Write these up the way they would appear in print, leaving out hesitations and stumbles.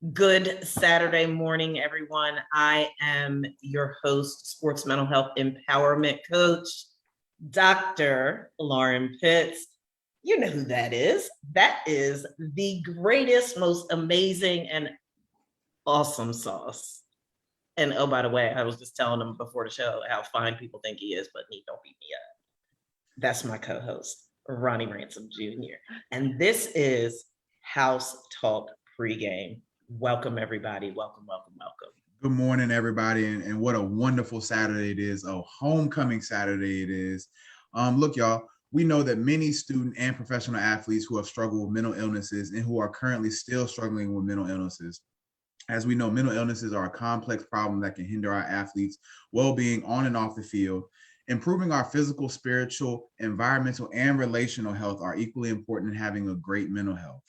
Good Saturday morning, everyone. I am your host, sports mental health empowerment coach, Dr. Lauren Pitts. You know who that is. That is the greatest, most amazing, and awesome sauce. And oh, by the way, I was just telling him before the show how fine people think he is, but he don't beat me up. That's my co-host, Ronnie Ransome Jr. And this is House Talk Pregame. Welcome, everybody. Welcome. Good morning, everybody. And what a wonderful Saturday it is. A homecoming Saturday it is. Look, y'all, we know that many student and professional athletes who have struggled with mental illnesses and who are currently still struggling with mental illnesses. As we know, mental illnesses are a complex problem that can hinder our athletes' well-being on and off the field. Improving our physical, spiritual, environmental, and relational health are equally important in having a great mental health.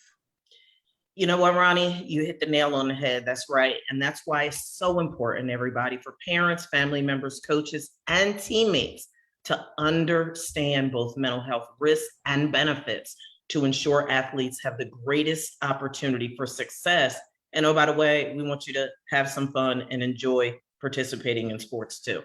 You know what, Ronnie? You hit the nail on the head. That's right. And that's why it's so important, everybody, for parents, family members, coaches, and teammates to understand both mental health risks and benefits to ensure athletes have the greatest opportunity for success. And oh, by the way, we want you to have some fun and enjoy participating in sports too.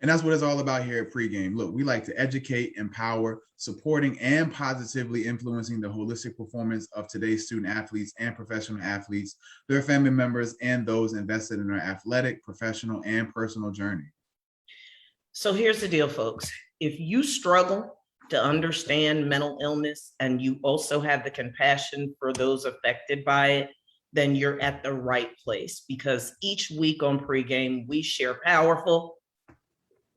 And that's what it's all about here at Pregame. Look, we like to educate, empower, supporting, and positively influencing the holistic performance of today's student athletes and professional athletes, their family members, and those invested in their athletic, professional, and personal journey. So here's the deal, folks. If you struggle to understand mental illness and you also have the compassion for those affected by it, then you're at the right place, because each week on Pregame, we share powerful.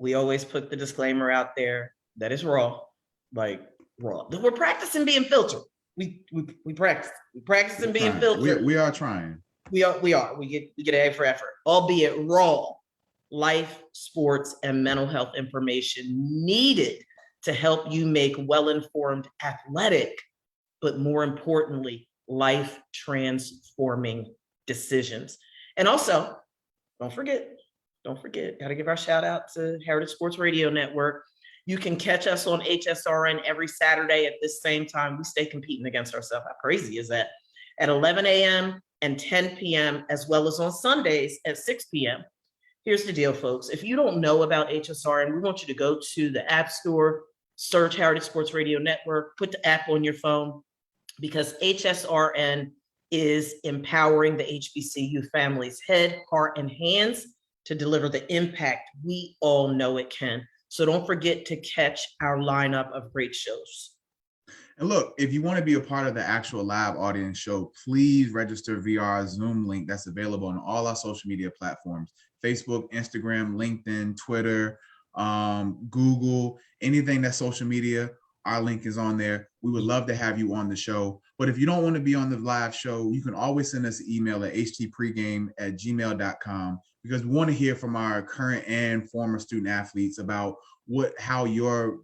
We always put the disclaimer out there that it's raw, like raw. We're practicing being filtered. We practicing being filtered. We are trying. We get an A for effort, albeit raw. Life, sports, and mental health information needed to help you make well-informed athletic, but more importantly, life transforming decisions. And also, don't forget, got to give our shout out to Heritage Sports Radio Network. You can catch us on HSRN every Saturday at this same time. We stay competing against ourselves. How crazy is that? At 11 a.m. and 10 p.m., as well as on Sundays at 6 p.m. Here's the deal, folks. If you don't know about HSRN, we want you to go to the App Store, search Heritage Sports Radio Network, put the app on your phone, because HSRN is empowering the HBCU families' head, heart, and hands to deliver the impact we all know it can. So don't forget to catch our lineup of great shows. And look, if you want to be a part of the actual live audience show, please register via our Zoom link that's available on all our social media platforms: Facebook, Instagram, LinkedIn, Twitter, Google, anything that's social media. Our link is on there. We would love to have you on the show. But if you don't want to be on the live show, you can always send us an email at htpregame@gmail.com, because we want to hear from our current and former student athletes about how your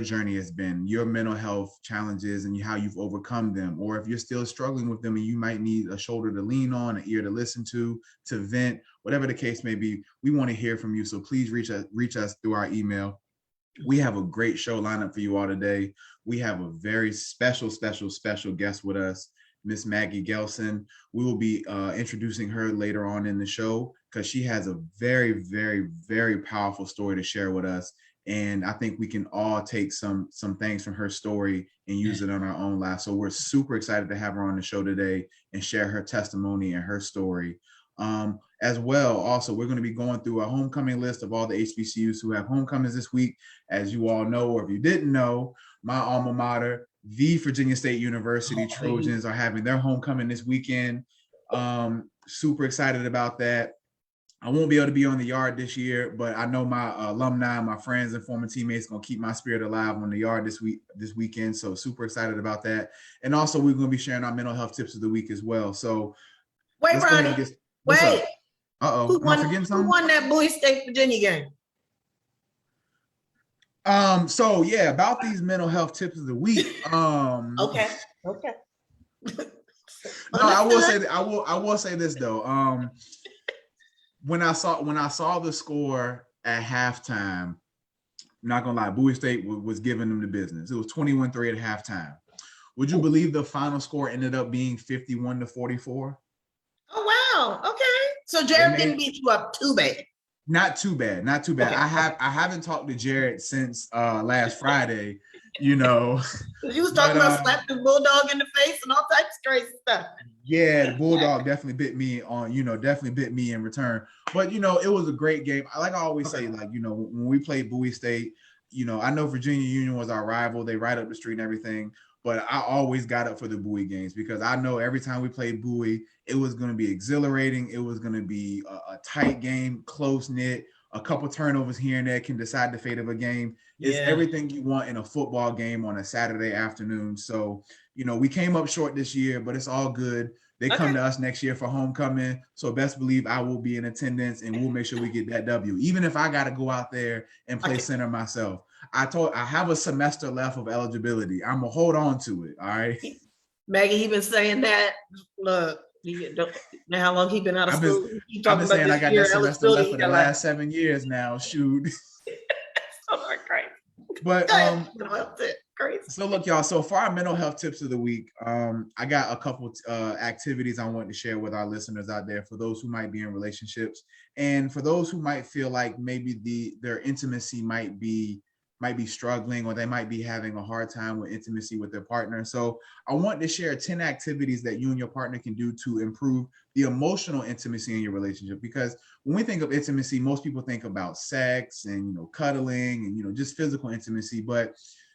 journey has been, your mental health challenges, and how you've overcome them. Or if you're still struggling with them and you might need a shoulder to lean on, an ear to listen to vent, whatever the case may be, we want to hear from you. So please reach us through our email. We have a great show lineup for you all today. We have a very special guest with us, Miss Maggie Gelson. We will be introducing her later on in the show, because she has a very, very, very powerful story to share with us. And I think we can all take some things from her story and use it on our own lives. So we're super excited to have her on the show today and share her testimony and her story. As well, also, we're going to be going through a homecoming list of all the HBCUs who have homecomings this week. As you all know, or if you didn't know, my alma mater, the Virginia State University Trojans, are having their homecoming this weekend. Super excited about that. I won't be able to be on the yard this year, but I know my alumni, my friends and former teammates going to keep my spirit alive on the yard this weekend. So super excited about that. And also, we're going to be sharing our mental health tips of the week as well. So wait, Ronnie, wait. Who won that Bowie State Virginia game? So yeah, about these mental health tips of the week. Okay. No, I will say this though. When I saw the score at halftime, I'm not gonna lie, Bowie State was giving them the business. It was 21-3 at halftime. Would you believe the final score ended up being 51-44? Oh, wow. Okay. So Jared didn't beat you up too bad. Not too bad. Not too bad. Okay. I haven't talked to Jared since last Friday, you know. You was talking about slapping the bulldog in the face and all types of crazy stuff. Yeah, the bulldog definitely bit me on, definitely bit me in return. But it was a great game. Like I always say, like, when we played Bowie State, I know Virginia Union was our rival. They right up the street and everything. But I always got up for the Bowie games because I know every time we played Bowie, it was going to be exhilarating. It was going to be a tight game, close knit. A couple turnovers here and there can decide the fate of a game. It's everything you want in a football game on a Saturday afternoon. So, we came up short this year, but it's all good. They come to us next year for homecoming. So best believe I will be in attendance and we'll make sure we get that W. Even if I got to go out there and play center myself. I have a semester left of eligibility. I'm gonna hold on to it. All right. Maggie, he been saying that. Look, now how long he been out of school? I've been saying I got that semester left for the last 7 years now. Shoot. Oh, great. But crazy. So look, y'all. So for our mental health tips of the week, I got a couple activities I want to share with our listeners out there for those who might be in relationships and for those who might feel like maybe their intimacy might be struggling or they might be having a hard time with intimacy with their partner. So I want to share 10 activities that you and your partner can do to improve the emotional intimacy in your relationship. Because when we think of intimacy, most people think about sex and, cuddling and, just physical intimacy. But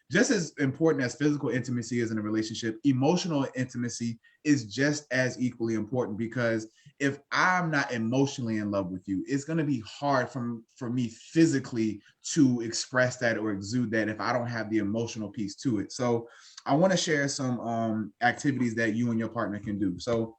just as important as physical intimacy is in a relationship, emotional intimacy is just as equally important, because if I'm not emotionally in love with you, it's going to be hard for me physically to express that or exude that if I don't have the emotional piece to it. So I want to share some activities that you and your partner can do. So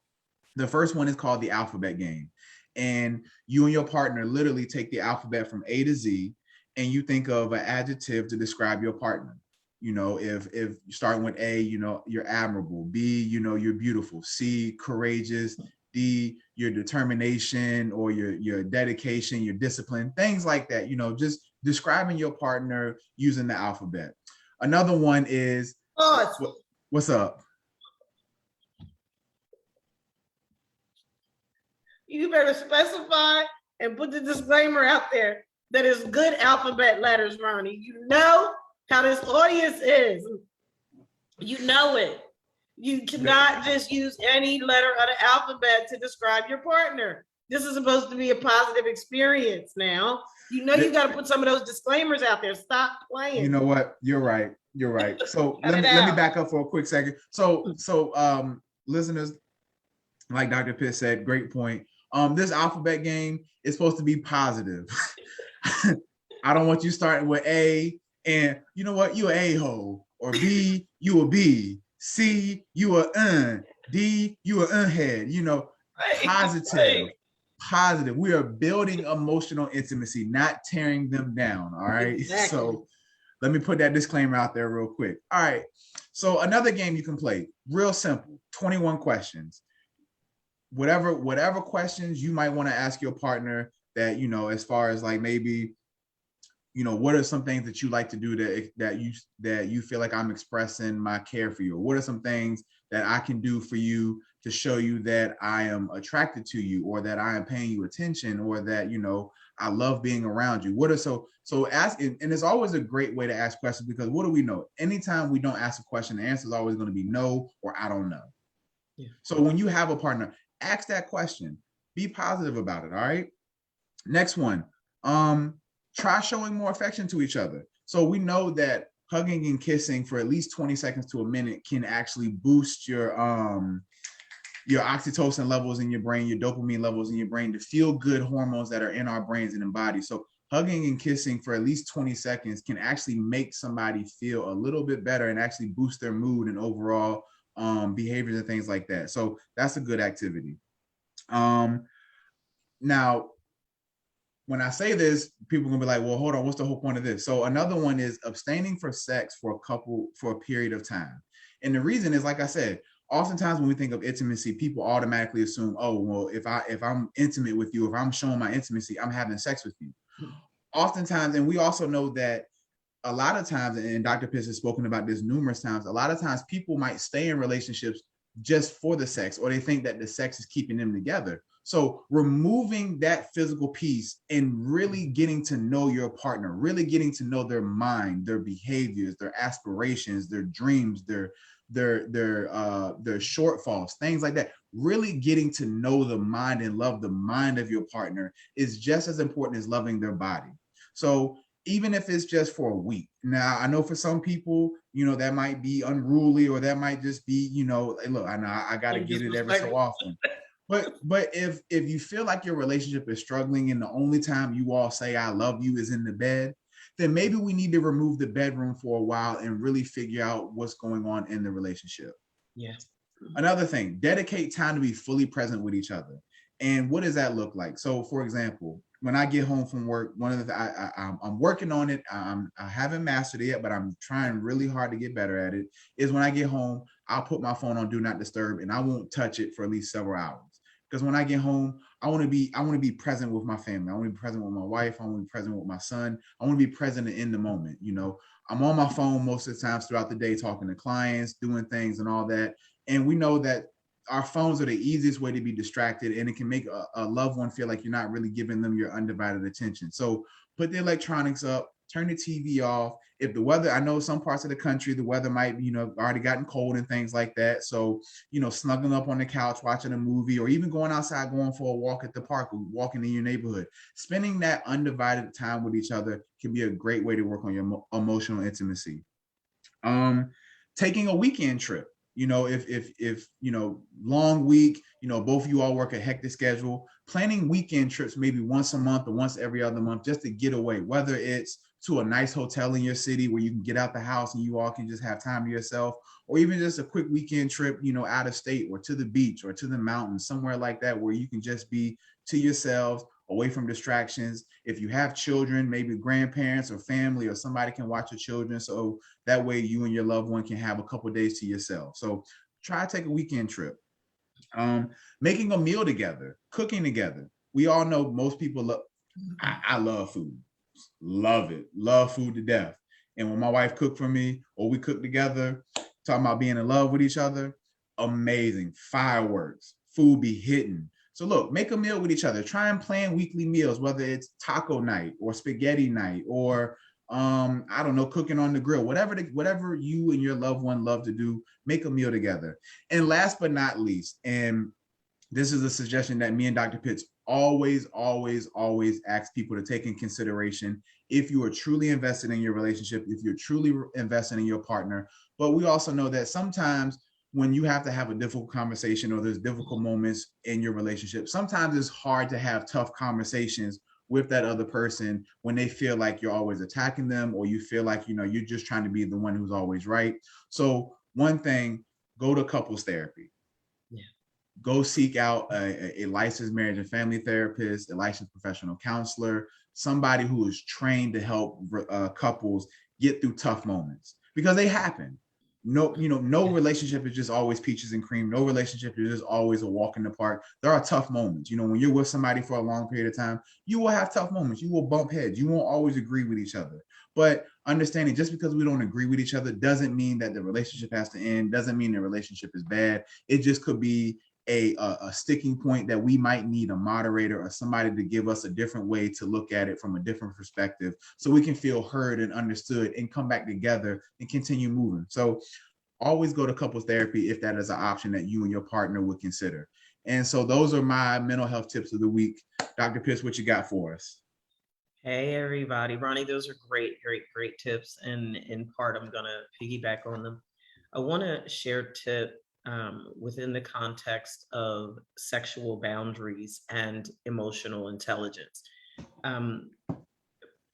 the first one is called the alphabet game. And you and your partner literally take the alphabet from A to Z and you think of an adjective to describe your partner. If you starting with A, you're admirable. B, you're beautiful. C, courageous. D, your determination or your dedication, your discipline, things like that. Just describing your partner using the alphabet. Another one is, what's up? You better specify and put the disclaimer out there that it's good alphabet letters, Ronnie. You know how this audience is. You know it. You cannot just use any letter of the alphabet to describe your partner. This is supposed to be a positive experience now. You got to put some of those disclaimers out there. Stop playing. You know what? You're right. So let me back up for a quick second. So listeners, like Dr. Pitt said, great point. This alphabet game is supposed to be positive. I don't want you starting with A and you know what? You an a-hole. Or B, you a B. C, you a D, you a head. Positive. We are building emotional intimacy, not tearing them down. All right. Exactly. So let me put that disclaimer out there real quick. All right. So another game you can play, real simple, 21 questions. Whatever questions you might want to ask your partner that, as far as like maybe, what are some things that you like to do that you feel like I'm expressing my care for you? Or what are some things that I can do for you to show you that I am attracted to you, or that I am paying you attention, or that, I love being around you? So ask, and it's always a great way to ask questions, because what do we know? Anytime we don't ask a question, the answer is always going to be no, or I don't know. Yeah. So when you have a partner, ask that question, be positive about it. All right. Next one. Try showing more affection to each other. So we know that hugging and kissing for at least 20 seconds to a minute can actually boost your oxytocin levels in your brain, your dopamine levels in your brain, the feel good hormones that are in our brains and in body. So hugging and kissing for at least 20 seconds can actually make somebody feel a little bit better and actually boost their mood and overall behaviors and things like that. So that's a good activity. Now, when I say this, people are gonna be like, well, hold on, what's the whole point of this? So another one is abstaining from sex for a period of time. And the reason is, like I said, oftentimes when we think of intimacy, people automatically assume, oh, well, if I'm intimate with you, if I'm showing my intimacy, I'm having sex with you. Oftentimes, and we also know that a lot of times, and Dr. Pitts has spoken about this numerous times, a lot of times people might stay in relationships just for the sex, or they think that the sex is keeping them together. So removing that physical piece and really getting to know your partner, really getting to know their mind, their behaviors, their aspirations, their dreams, their shortfalls, things like that. Really getting to know the mind and love the mind of your partner is just as important as loving their body. So even if it's just for a week. Now, I know for some people, that might be unruly, or that might just be, hey, look, I know I got to get it every so often. But if you feel like your relationship is struggling and the only time you all say I love you is in the bed, then maybe we need to remove the bedroom for a while and really figure out what's going on in the relationship. Yeah. Another thing, dedicate time to be fully present with each other. And what does that look like? So, for example, when I get home from work, one of the I'm working on it. I haven't mastered it yet, but I'm trying really hard to get better at it. Is when I get home, I'll put my phone on do not disturb, and I won't touch it for at least several hours. Because when I get home, I want to be present with my family. I want to be present with my wife. I want to be present with my son. I want to be present in the moment. I'm on my phone most of the times throughout the day, talking to clients, doing things, and all that. And we know that our phones are the easiest way to be distracted, and it can make a loved one feel like you're not really giving them your undivided attention. So put the electronics up, turn the TV off. If the weather, I know some parts of the country, the weather might, already gotten cold and things like that. So, snuggling up on the couch, watching a movie, or even going outside, going for a walk at the park, or walking in your neighborhood. Spending that undivided time with each other can be a great way to work on your emotional intimacy. Taking a weekend trip. If long week, both of you all work a hectic schedule, planning weekend trips maybe once a month or once every other month, just to get away, whether it's to a nice hotel in your city where you can get out the house and you all can just have time to yourself, or even just a quick weekend trip, out of state, or to the beach, or to the mountains, somewhere like that, where you can just be to yourselves, away from distractions. If you have children, maybe grandparents or family or somebody can watch your children. So that way you and your loved one can have a couple of days to yourself. So try to take a weekend trip. Making a meal together, cooking together. We all know most people love, I love food, love it, love food to death. And when my wife cooked for me, or we cook together, talking about being in love with each other, amazing, fireworks, food be hitting. So look, make a meal with each other. Try and plan weekly meals, whether it's taco night or spaghetti night, or I don't know, cooking on the grill, whatever you and your loved one love to do, make a meal together. And last but not least, and this is a suggestion that me and Dr. Pitts always ask people to take in consideration if you are truly invested in your relationship, if you're truly invested in your partner. But we also know that sometimes when you have to have a difficult conversation, or there's difficult moments in your relationship, sometimes it's hard to have tough conversations with that other person when they feel like you're always attacking them, or you feel like, you're just trying to be the one who's always right. So one thing, go to couples therapy. Yeah. Go seek out a licensed marriage and family therapist, a licensed professional counselor, somebody who is trained to help couples get through tough moments, because they happen. No relationship is just always peaches and cream. No relationship is just always a walk in the park. There are tough moments. When you're with somebody for a long period of time, you will have tough moments. You will bump heads. You won't always agree with each other. But understanding, just because we don't agree with each other doesn't mean that the relationship has to end, doesn't mean the relationship is bad. It just could be a sticking point that we might need a moderator or somebody to give us a different way to look at it from a different perspective, so we can feel heard and understood and come back together and continue moving. So always go to couples therapy if that is an option that you and your partner would consider. And so those are my mental health tips of the week. Dr. Pitts, what you got for us? Hey, everybody. Ronnie, those are great tips. And in part, I'm going to piggyback on them. I want to share a tip within the context of sexual boundaries and emotional intelligence.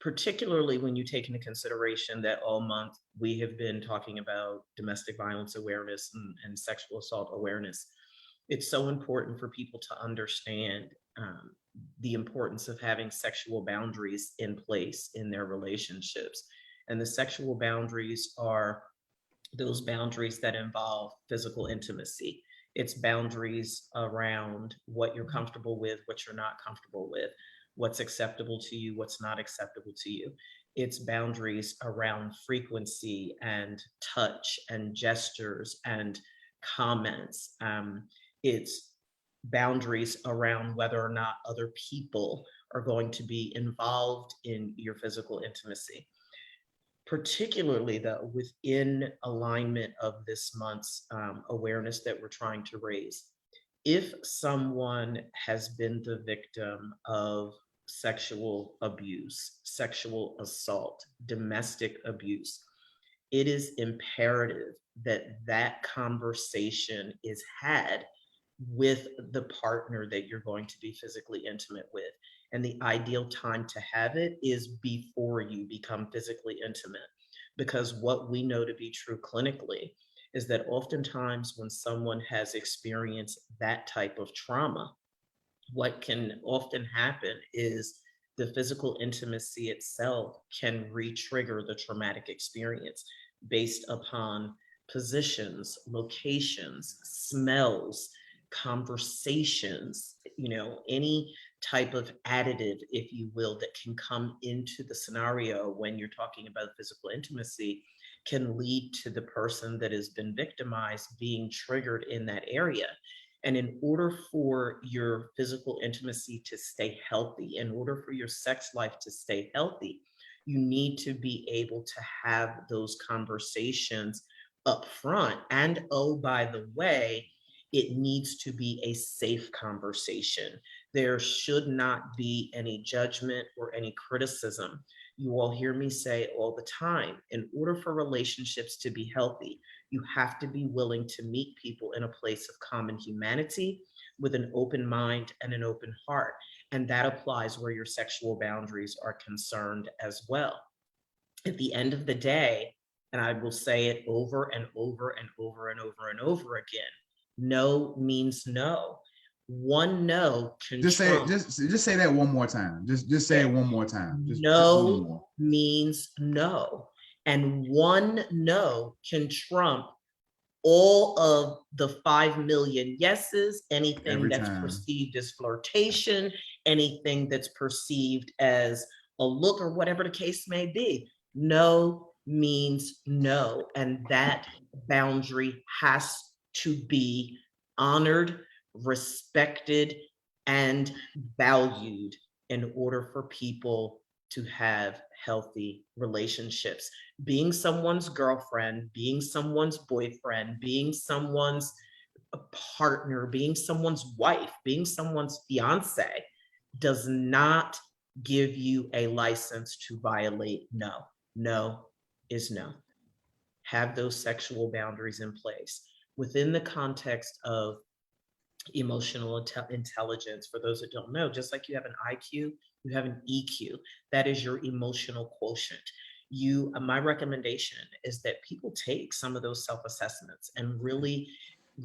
Particularly when you take into consideration that all month we have been talking about domestic violence awareness and sexual assault awareness. It's so important for people to understand the importance of having sexual boundaries in place in their relationships. And the sexual boundaries are those boundaries that involve physical intimacy. It's boundaries around what you're comfortable with, what you're not comfortable with, what's acceptable to you, what's not acceptable to you. It's boundaries around frequency and touch and gestures and comments. It's boundaries around whether or not other people are going to be involved in your physical intimacy. Particularly though, within alignment of this month's awareness that we're trying to raise. If someone has been the victim of sexual abuse, sexual assault, domestic abuse, it is imperative that that conversation is had with the partner that you're going to be physically intimate with. And the ideal time to have it is before you become physically intimate. Because what we know to be true clinically is that oftentimes when someone has experienced that type of trauma, what can often happen is the physical intimacy itself can re-trigger the traumatic experience based upon positions, locations, smells, conversations, any type of additive, if you will, that can come into the scenario when you're talking about physical intimacy can lead to the person that has been victimized being triggered in that area. And in order for your physical intimacy to stay healthy, in order for your sex life to stay healthy, you need to be able to have those conversations up front. And oh, by the way, it needs to be a safe conversation. There should not be any judgment or any criticism. You all hear me say all the time, in order for relationships to be healthy, you have to be willing to meet people in a place of common humanity with an open mind and an open heart. And that applies where your sexual boundaries are concerned as well. At the end of the day, and I will say it over and over and over and over and over again, no means no. One no can just trump. Just say that one more time. Just say it one more time. Just no one more. Means no. And one no can trump all of the 5 million yeses, anything Every that's time. perceived as flirtation, anything that's perceived as a look or whatever the case may be. No means no. And that boundary has to be honored, respected, and valued in order for people to have healthy relationships. Being someone's girlfriend, being someone's boyfriend, being someone's partner, being someone's wife, being someone's fiance does not give you a license to violate no. No is no. Have those sexual boundaries in place within the context of emotional intelligence. For those that don't know, just like you have an IQ, you have an EQ. That is your emotional quotient. My recommendation is that people take some of those self-assessments and really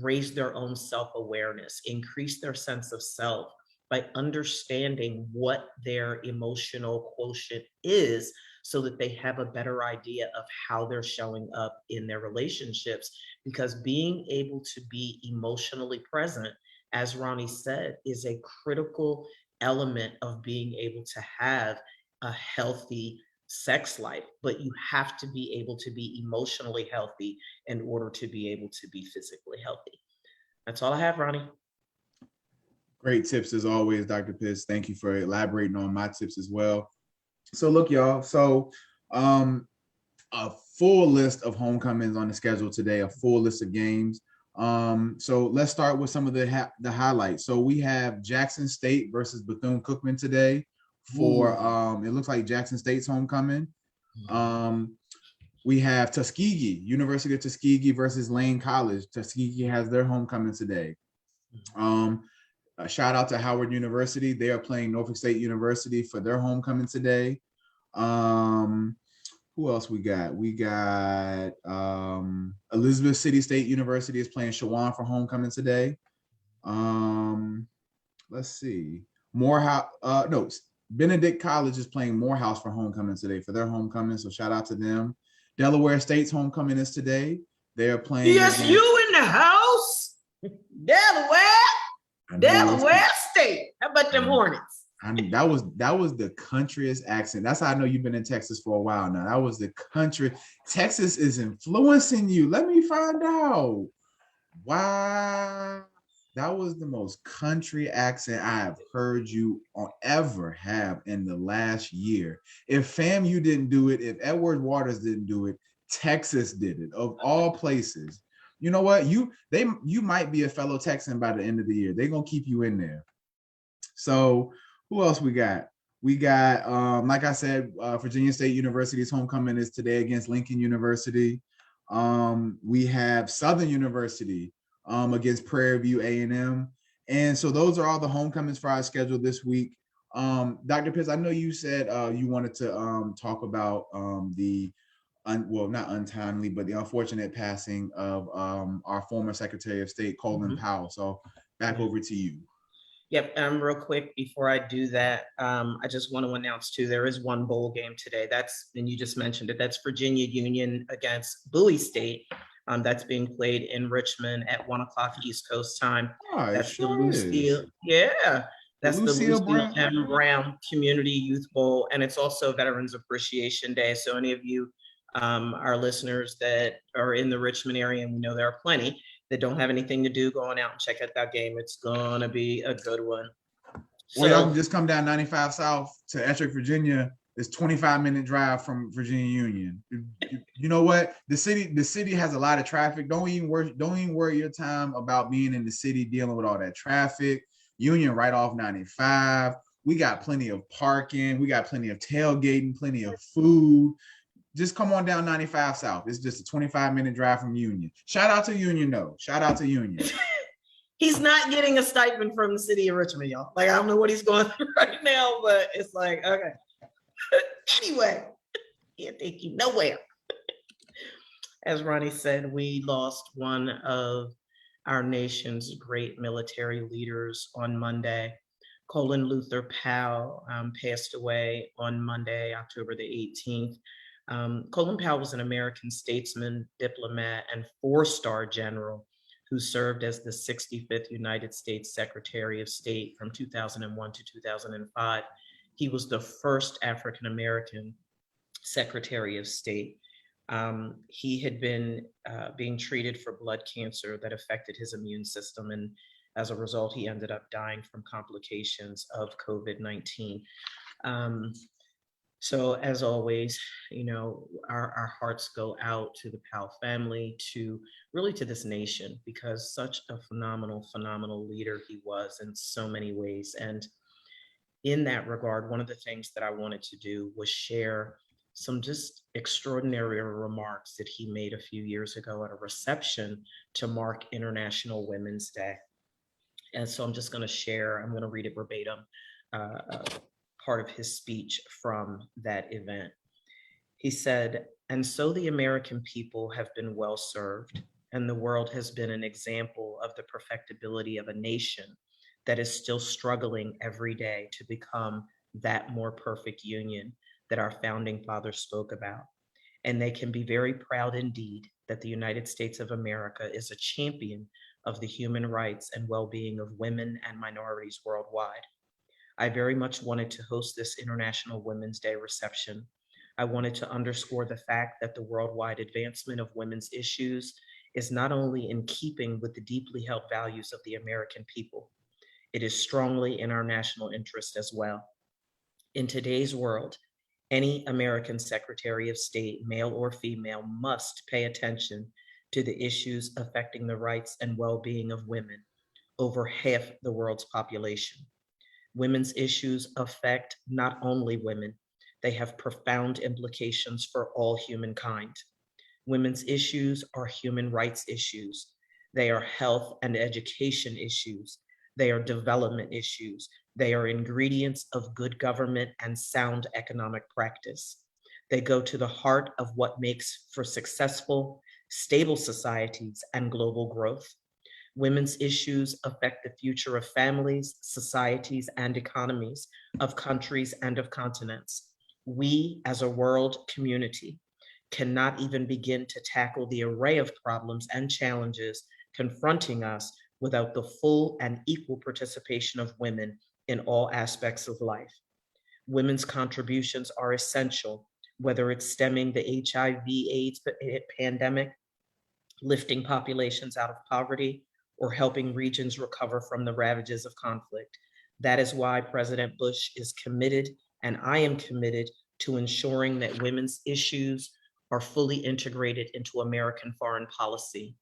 raise their own self-awareness, increase their sense of self by understanding what their emotional quotient is, so that they have a better idea of how they're showing up in their relationships. Because being able to be emotionally present, as Ronnie said, is a critical element of being able to have a healthy sex life. But you have to be able to be emotionally healthy in order to be able to be physically healthy. That's all I have, Ronnie. Great tips as always, Dr. Pitts. Thank you for elaborating on my tips as well. So look, y'all, so a full list of homecomings on the schedule today, a full list of games. So let's start with some of the highlights. So we have Jackson State versus Bethune-Cookman today for it looks like Jackson State's homecoming. We have Tuskegee, University of Tuskegee versus Lane College. Tuskegee has their homecoming today. A shout out to Howard University. They are playing Norfolk State University for their homecoming today. Who else we got? We got Elizabeth City State University is playing Shawan for homecoming today. Let's see. Benedict College is playing Morehouse for homecoming today for their homecoming. So shout out to them. Delaware State's homecoming is today. They are playing. DSU in the house. Delaware State. How about them Hornets? That was the countryest accent. That's how I know you've been in Texas for a while now. That was the country. Texas is influencing you. Let me find out. Wow. That was the most country accent I have heard you ever have in the last year. If FAMU didn't do it, if Edward Waters didn't do it, Texas did it. Of all places, you know what? You might be a fellow Texan by the end of the year. They're gonna keep you in there. So who else we got? We got, like I said, Virginia State University's homecoming is today against Lincoln University. We have Southern University against Prairie View A&M. And so those are all the homecomings for our schedule this week. Dr. Pitts, I know you said you wanted to talk about not untimely, but the unfortunate passing of our former Secretary of State, Colin Powell. So back over to you. Yep. Real quick before I do that, I just want to announce too, there is one bowl game today. And you just mentioned it. That's Virginia Union against Bowie State. That's being played in Richmond at 1:00 East Coast time. Oh, That's sure the Lucille. is. Yeah. That's the Lucille Brown. M. Brown Community Youth Bowl. And it's also Veterans Appreciation Day. So any of you, our listeners that are in the Richmond area, and we know there are plenty, that don't have anything to do, going out and check out that game. It's gonna be a good one. Or y'all can just come down 95 South to Ettrick, Virginia. It's 25-minute drive from Virginia Union. You know what? The city has a lot of traffic. Don't even worry your time about being in the city dealing with all that traffic. Union right off 95. We got plenty of parking. We got plenty of tailgating, plenty of food. Just come on down 95 South. It's just a 25-minute drive from Union. Shout out to Union, though. Shout out to Union. He's not getting a stipend from the city of Richmond, y'all. Like, I don't know what he's going through right now, but it's like, okay. Anyway, can't take you nowhere. As Ronnie said, we lost one of our nation's great military leaders on Monday. Colin Luther Powell passed away on Monday, October the 18th. Colin Powell was an American statesman, diplomat, and four-star general who served as the 65th United States Secretary of State from 2001 to 2005. He was the first African-American Secretary of State. He had been being treated for blood cancer that affected his immune system, and as a result, he ended up dying from complications of COVID-19. So as always, you know, our hearts go out to the Powell family, to this nation, because such a phenomenal leader he was in so many ways. And in that regard, one of the things that I wanted to do was share some just extraordinary remarks that he made a few years ago at a reception to mark International Women's Day. And so I'm just going to share, I'm going to read it verbatim, part of his speech from that event. He said, "And so the American people have been well served, and the world has been an example of the perfectibility of a nation that is still struggling every day to become that more perfect union that our founding fathers spoke about. And they can be very proud indeed that the United States of America is a champion of the human rights and well-being of women and minorities worldwide. I very much wanted to host this International Women's Day reception. I wanted to underscore the fact that the worldwide advancement of women's issues is not only in keeping with the deeply held values of the American people, it is strongly in our national interest as well. In today's world, any American Secretary of State, male or female, must pay attention to the issues affecting the rights and well-being of women, over half the world's population. Women's issues affect not only women, they have profound implications for all humankind. Women's issues are human rights issues. They are health and education issues. They are development issues. They are ingredients of good government and sound economic practice. They go to the heart of what makes for successful, stable societies and global growth. Women's issues affect the future of families, societies, and economies, of countries and of continents. We, as a world community, cannot even begin to tackle the array of problems and challenges confronting us without the full and equal participation of women in all aspects of life. Women's contributions are essential, whether it's stemming the HIV/AIDS pandemic, lifting populations out of poverty, or helping regions recover from the ravages of conflict. That is why President Bush is committed, and I am committed to ensuring that women's issues are fully integrated into American foreign policy.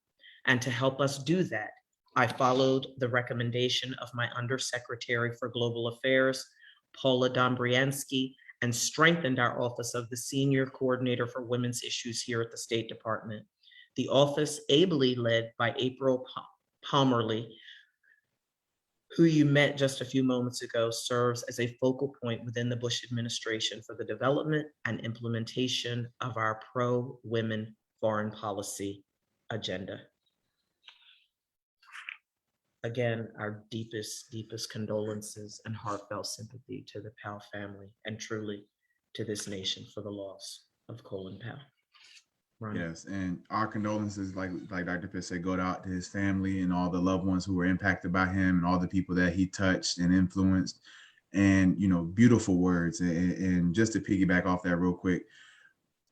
And to help us do that, I followed the recommendation of my Undersecretary for Global Affairs, Paula Dombriansky, and strengthened our Office of the Senior Coordinator for Women's Issues here at the State Department. The office, ably led by April Palmerly, who you met just a few moments ago, serves as a focal point within the Bush administration for the development and implementation of our pro-women foreign policy agenda. Again, our deepest, deepest condolences and heartfelt sympathy to the Powell family, and truly to this nation for the loss of Colin Powell. Ronnie. Yes, and our condolences, like Dr. Pitts said, go out to his family and all the loved ones who were impacted by him and all the people that he touched and influenced. And, you know, beautiful words. And just to piggyback off that real quick,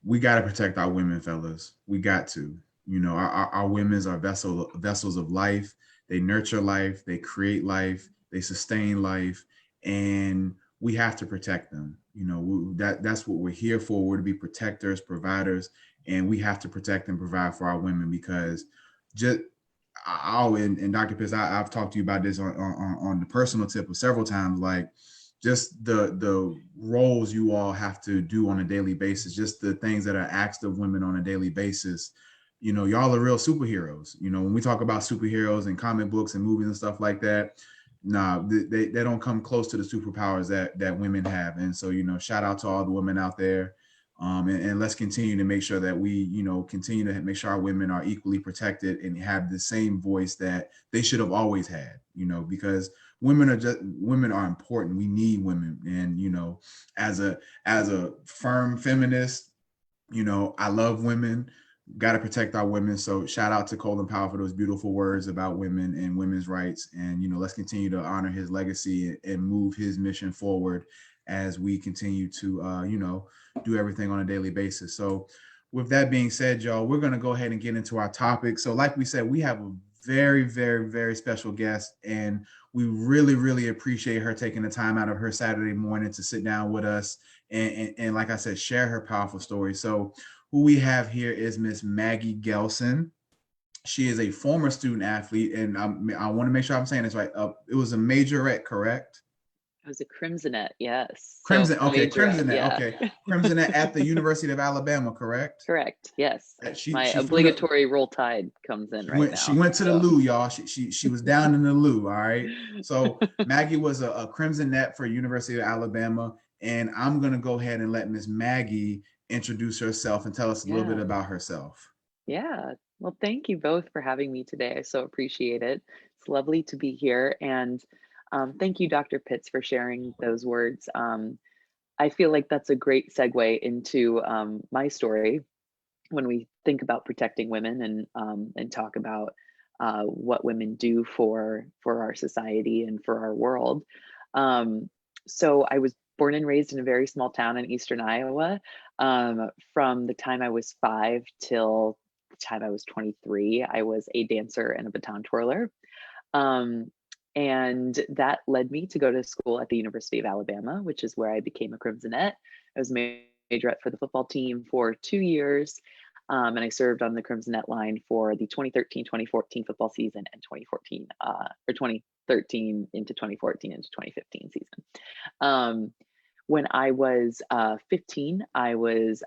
we got to protect our women, fellas. We got to. You know, our women's are vessels of life. They nurture life, they create life, they sustain life, and we have to protect them. You know, that's what we're here for. We're to be protectors, providers, and we have to protect and provide for our women, because just and Dr. Pitts, I've talked to you about this on the personal tip of several times, like just the roles you all have to do on a daily basis, just the things that are asked of women on a daily basis. You know, y'all are real superheroes. You know, when we talk about superheroes and comic books and movies and stuff like that, nah, they don't come close to the superpowers that women have. And so, you know, shout out to all the women out there. And let's continue to make sure that we, you know, continue to make sure our women are equally protected and have the same voice that they should have always had, you know, because women are important. We need women. And, you know, as a firm feminist, you know, I love women. Got to protect our women. So shout out to Colin Powell for those beautiful words about women and women's rights. And, you know, let's continue to honor his legacy and move his mission forward as we continue to, you know, do everything on a daily basis. So with that being said, y'all, we're going to go ahead and get into our topic. So like we said, we have a very, very, very special guest, and we really, really appreciate her taking the time out of her Saturday morning to sit down with us and like I said, share her powerful story. So who we have here is Miss Maggie Gelson. She is a former student athlete, and I want to make sure I'm saying this right. It was a majorette, correct? It was a Crimsonette, yes. Crimson, okay, majorette, Crimsonette, yeah. okay. Crimsonette at the University of Alabama, correct? Correct, yes. She Obligatory Roll Tide comes in right now. She went to the loo, y'all. She was down in the loo, all right? So Maggie was a Crimsonette for University of Alabama, and I'm going to go ahead and let Miss Maggie introduce herself and tell us a little bit about herself. Yeah, well, thank you both for having me today. I so appreciate it. It's lovely to be here. And thank you, Dr. Pitts, for sharing those words. I feel like that's a great segue into my story when we think about protecting women and talk about what women do for our society and for our world. So I was born and raised in a very small town in Eastern Iowa. From the time I was 5 till the time I was 23, I was a dancer and a baton twirler. And that led me to go to school at the University of Alabama, which is where I became a Crimsonette. I was majorette for the football team for 2 years. And I served on the Crimsonette line for the 2013-2014 football season and 2013 into 2014 into 2015 season. When I was 15, I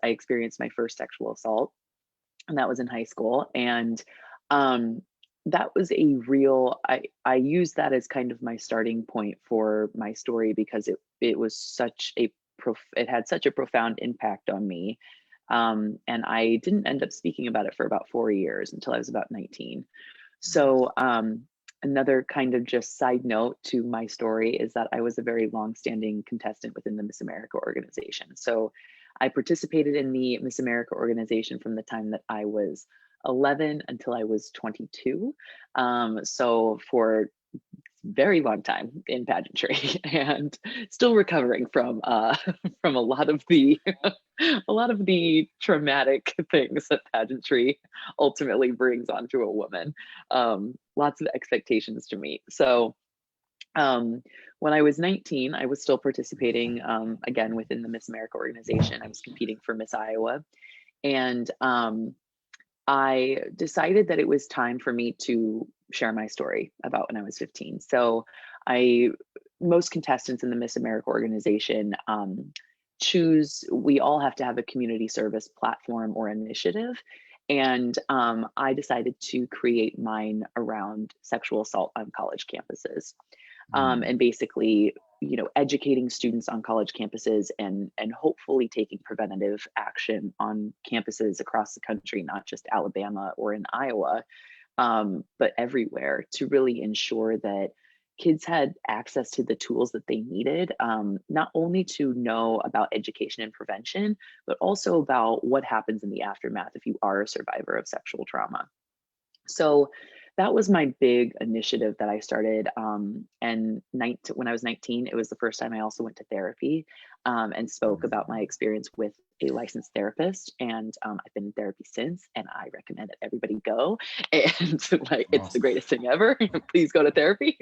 experienced my first sexual assault, and that was in high school. And that was a real, I use that as kind of my starting point for my story, because it was such a, it had such a profound impact on me. And I didn't end up speaking about it for about 4 years until I was about 19. So another kind of just side note to my story is that I was a very long-standing contestant within the Miss America organization. So I participated in the Miss America organization from the time that I was 11 until I was 22. So for very long time in pageantry and still recovering from from a lot of the a lot of the traumatic things that pageantry ultimately brings onto a woman. Lots of expectations to meet. So when I was 19, I was still participating again within the Miss America organization. I was competing for Miss Iowa, and I decided that it was time for me to share my story about when I was 15. So most contestants in the Miss America organization we all have to have a community service platform or initiative. And I decided to create mine around sexual assault on college campuses. And basically, educating students on college campuses and hopefully taking preventative action on campuses across the country, not just Alabama or in Iowa, but everywhere, to really ensure that kids had access to the tools that they needed, not only to know about education and prevention, but also about what happens in the aftermath if you are a survivor of sexual trauma. So that was my big initiative that I started. And when I was 19, it was the first time I also went to therapy and spoke about my experience with a licensed therapist. And I've been in therapy since, and I recommend that everybody go. And like, it's the greatest thing ever. Please go to therapy.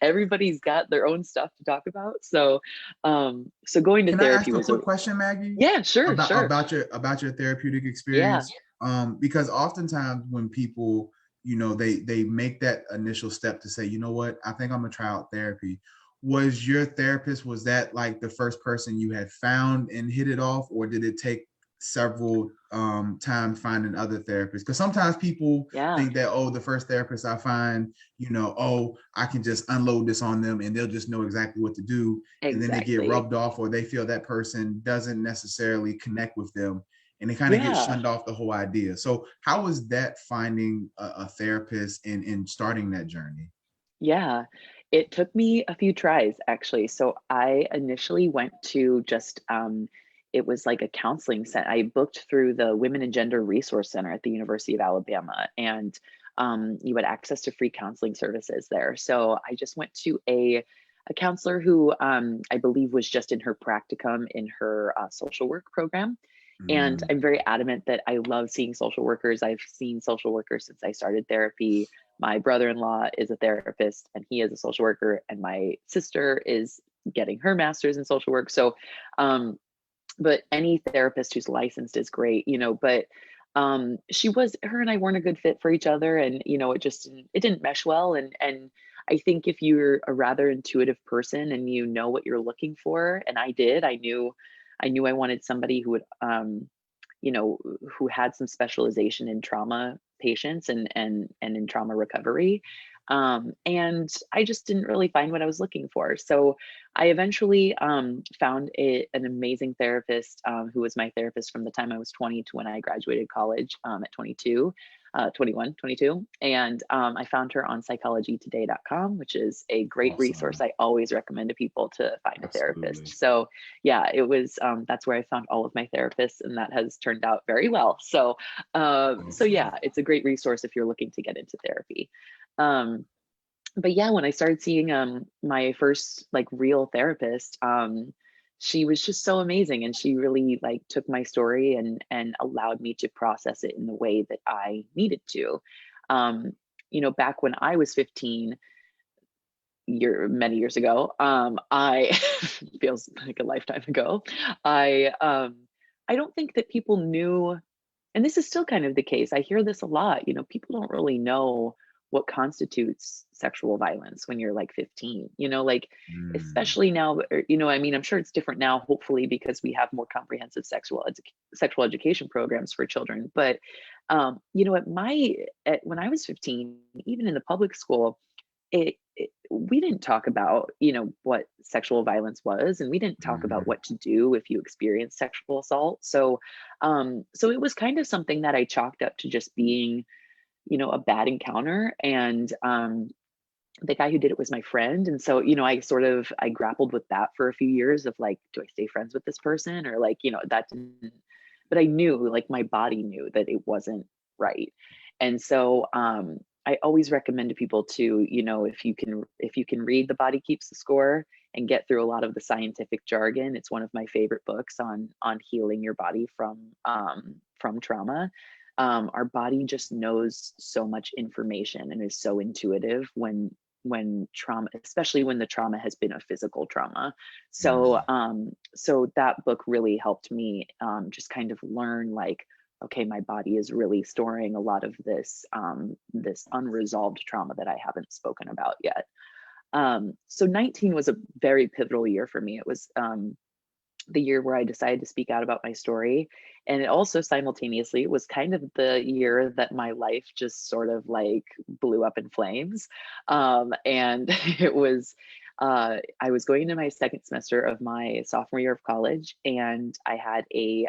Everybody's got their own stuff to talk about. So, so going to therapy was a quick question, Maggie? Yeah, sure, sure. About your therapeutic experience. Yeah. Because oftentimes when people, they make that initial step to say, you know what, I think I'm gonna try out therapy. Was your therapist, was that like the first person you had found and hit it off, or did it take several times finding other therapists? Because sometimes people think that, oh, the first therapist I find, I can just unload this on them and they'll just know exactly what to do. Exactly. And then they get rubbed off, or they feel that person doesn't necessarily connect with them, and they kind of get shunned off the whole idea. So how was that, finding a therapist and starting that journey? Yeah, it took me a few tries, actually. So I initially went to just, it was like a counseling center. I booked through the Women and Gender Resource Center at the University of Alabama, and you had access to free counseling services there. So I just went to a counselor who I believe was just in her practicum in her social work program. And I'm very adamant that I love seeing social workers. I've seen social workers since I started therapy. My brother-in-law is a therapist and he is a social worker, and my sister is getting her master's in social work. So, but any therapist who's licensed is great, but her and I weren't a good fit for each other, and it didn't mesh well. And I think if you're a rather intuitive person and you know what you're looking for, and I knew I wanted somebody who would, who had some specialization in trauma patients and in trauma recovery. And I just didn't really find what I was looking for. So I eventually found an amazing therapist who was my therapist from the time I was 20 to when I graduated college at 22. 22. And I found her on psychologytoday.com, which is a great resource. I always recommend to people to find a therapist. So yeah, it was, that's where I found all of my therapists, and that has turned out very well. So, so yeah, it's a great resource if you're looking to get into therapy. But yeah, when I started seeing my first like real therapist, she was just so amazing, and she really like took my story and allowed me to process it in the way that I needed to. Back when I was 15, many years ago, I feels like a lifetime ago. I don't think that people knew, and this is still kind of the case. I hear this a lot. People don't really know what constitutes sexual violence when you're like 15, especially now, I'm sure it's different now, hopefully, because we have more comprehensive sexual education programs for children. But, when I was 15, even in the public school, we didn't talk about, what sexual violence was, and we didn't talk about what to do if you experienced sexual assault. So, so it was kind of something that I chalked up to just being, a bad encounter. And the guy who did it was my friend. And so, I grappled with that for a few years of like, do I stay friends with this person? Or like, that didn't, but I knew, like, my body knew that it wasn't right. And so I I always recommend to people to, if you can read The Body Keeps the Score and get through a lot of the scientific jargon. It's one of my favorite books on healing your body from trauma. Our body just knows so much information and is so intuitive when trauma, especially when the trauma has been a physical trauma. So so that book really helped me just kind of learn, like, okay, my body is really storing a lot of this this unresolved trauma that I haven't spoken about yet. So 19 was a very pivotal year for me. It was the year where I decided to speak out about my story. And it also simultaneously was kind of the year that my life just sort of like blew up in flames. And it was, I was going into my second semester of my sophomore year of college, and I had a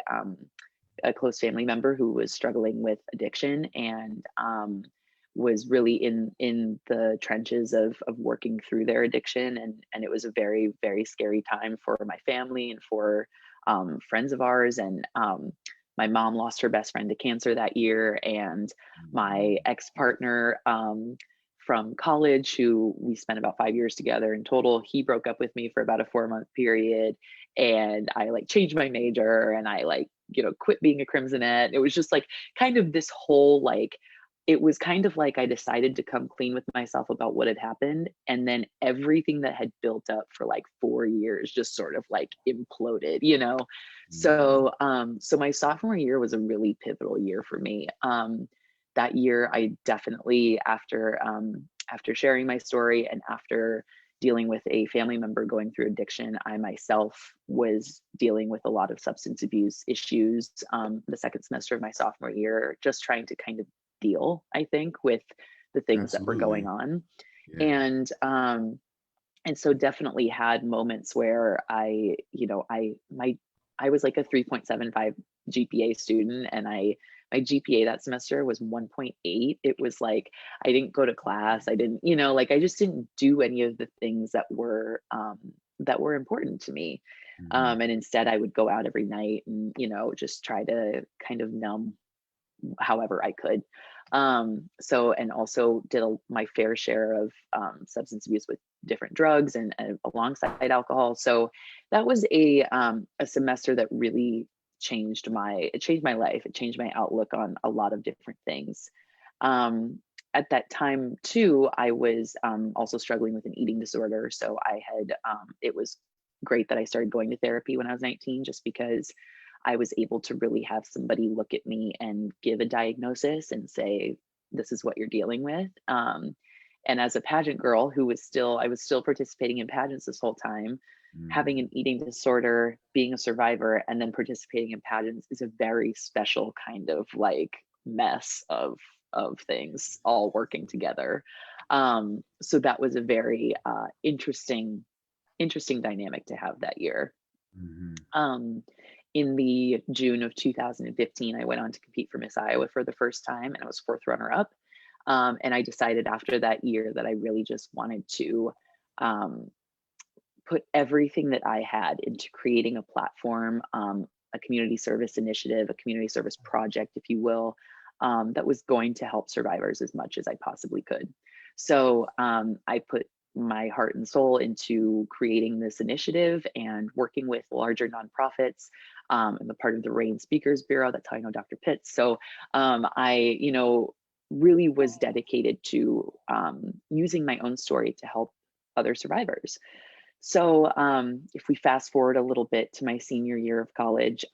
close family member who was struggling with addiction, and was really in the trenches of working through their addiction, and it was a very, very scary time for my family and for friends of ours. And my mom lost her best friend to cancer that year, and my ex-partner from college, who we spent about 5 years together in total, he broke up with me for about a 4-month period, and I like changed my major, and I like, quit being a Crimsonette. It was just like kind of this whole like, it was kind of like I decided to come clean with myself about what had happened, and then everything that had built up for like 4 years just sort of like imploded. So so my sophomore year was a really pivotal year for me. That year I definitely, after sharing my story and after dealing with a family member going through addiction, I myself was dealing with a lot of substance abuse issues the second semester of my sophomore year, just trying to kind of deal, I think, with the things that were going on. Yeah. And so definitely had moments where I was like a 3.75 GPA student, and my GPA that semester was 1.8. It was like I didn't go to class. I didn't, like I just didn't do any of the things that were important to me. And instead I would go out every night and, just try to kind of numb however I could. So, and also did my fair share of substance abuse with different drugs and alongside alcohol. So that was a semester that really changed my life. It changed my outlook on a lot of different things. At that time too, I was also struggling with an eating disorder. So I had, it was great that I started going to therapy when I was 19, just because I was able to really have somebody look at me and give a diagnosis and say, this is what you're dealing with. And as a pageant girl I was still participating in pageants this whole time, having an eating disorder, being a survivor, and then participating in pageants is a very special kind of like mess of things all working together. So that was a very interesting dynamic to have that year. In the June of 2015, I went on to compete for Miss Iowa for the first time, and I was 4th runner-up. And I decided after that year that I really just wanted to put everything that I had into creating a platform, a community service initiative, a community service project, if you will, that was going to help survivors as much as I possibly could. So I put my heart and soul into creating this initiative and working with larger nonprofits. I'm a part of the RAIN Speakers Bureau. That's how I know Dr. Pitts. So I, really was dedicated to using my own story to help other survivors. So if we fast forward a little bit to my senior year of college,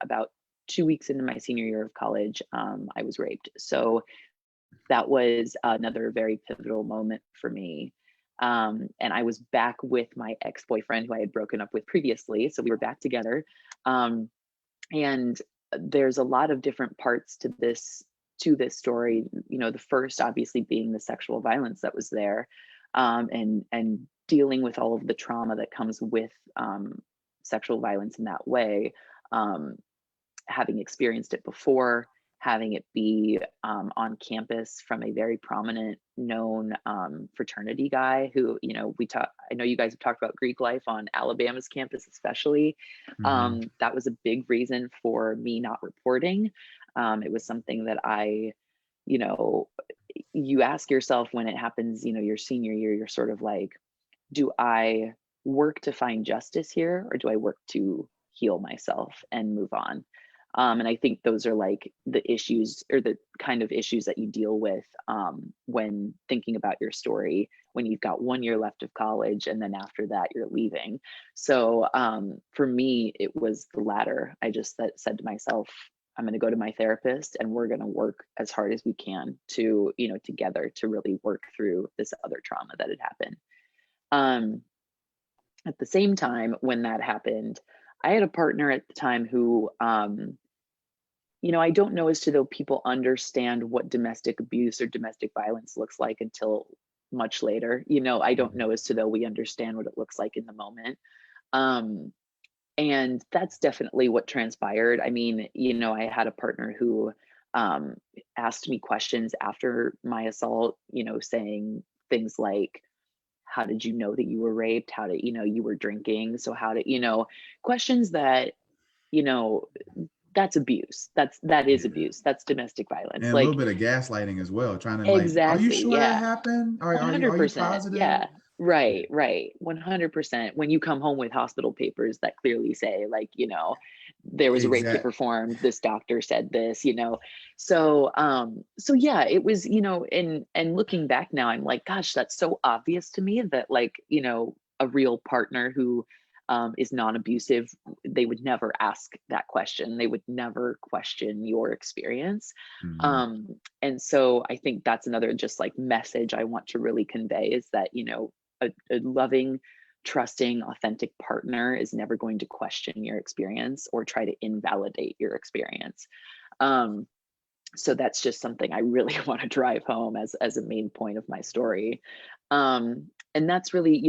about 2 weeks into my senior year of college, I was raped. So that was another very pivotal moment for me. And I was back with my ex-boyfriend who I had broken up with previously. So we were back together. And there's a lot of different parts to this story. The first obviously being the sexual violence that was there, and dealing with all of the trauma that comes with sexual violence in that way, having experienced it before, having it be on campus from a very prominent, known fraternity guy who, I know you guys have talked about Greek life on Alabama's campus, especially. That was a big reason for me not reporting. It was something that I, you ask yourself when it happens, your senior year, you're sort of like, do I work to find justice here, or do I work to heal myself and move on? And I think those are like the issues, or the kind of issues that you deal with when thinking about your story, when you've got 1 year left of college, and then after that you're leaving. So for me, it was the latter. I just said to myself, I'm going to go to my therapist, and we're going to work as hard as we can to, together, to really work through this other trauma that had happened. At the same time, when that happened, I had a partner at the time who, I don't know as to though people understand what domestic abuse or domestic violence looks like until much later. I don't know as to though we understand what it looks like in the moment. And that's definitely what transpired. I mean, I had a partner who asked me questions after my assault, saying things like, how did you know that you were raped? How did, you were drinking? So how did, questions that, you know, that's abuse. That is Yeah. abuse. That's domestic violence. And a little Like, bit of gaslighting as well, trying to like, are you exactly. sure that Yeah. happened? Are you 100%. positive? Yeah. Yeah. Right. 100%. When you come home with hospital papers that clearly say, like, there was a rape kit Exact. performed, this doctor said this, so yeah, it was, and looking back now, I'm like, gosh, that's so obvious to me that, like, a real partner who is non-abusive, they would never ask that question. They would never question your experience. Mhm. And so I think that's another just like message I want to really convey, is that, a loving, trusting, authentic partner is never going to question your experience or try to invalidate your experience. Um, so that's just something I really want to drive home as a main point of my story. And that's really,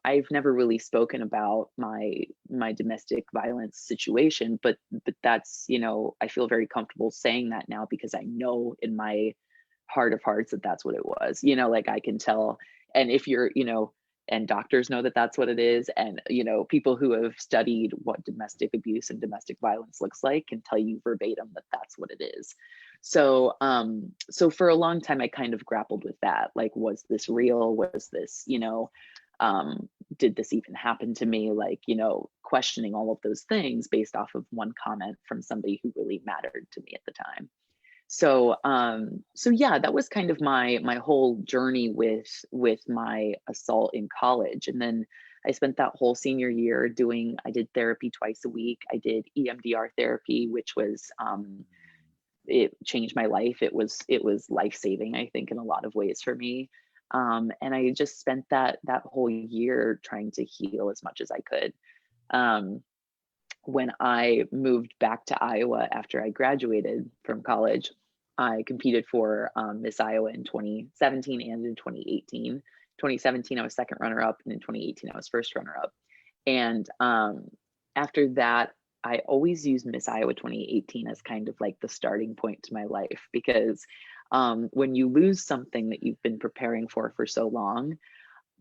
I've never really spoken about my domestic violence situation, but that's, I feel very comfortable saying that now, because I know in my heart of hearts that that's what it was. Like, I can tell. And if you're, and doctors know that that's what it is, and people who have studied what domestic abuse and domestic violence looks like can tell you verbatim that that's what it is. So so for a long time I kind of grappled with that, like, was this real? Was this, did this even happen to me? Like, questioning all of those things based off of one comment from somebody who really mattered to me at the time. So so yeah, that was kind of my whole journey with my assault in college. And then I spent that whole senior year I did therapy twice a week. I did EMDR therapy, which was it changed my life. It was life-saving, I think, in a lot of ways for me. And I just spent that whole year trying to heal as much as I could. Um, when I moved back to Iowa after I graduated from college, I competed for Miss Iowa in 2017 and in 2018. 2017, I was second runner up, and in 2018, I was first runner up. And after that, I always use Miss Iowa 2018 as kind of like the starting point to my life, because when you lose something that you've been preparing for so long,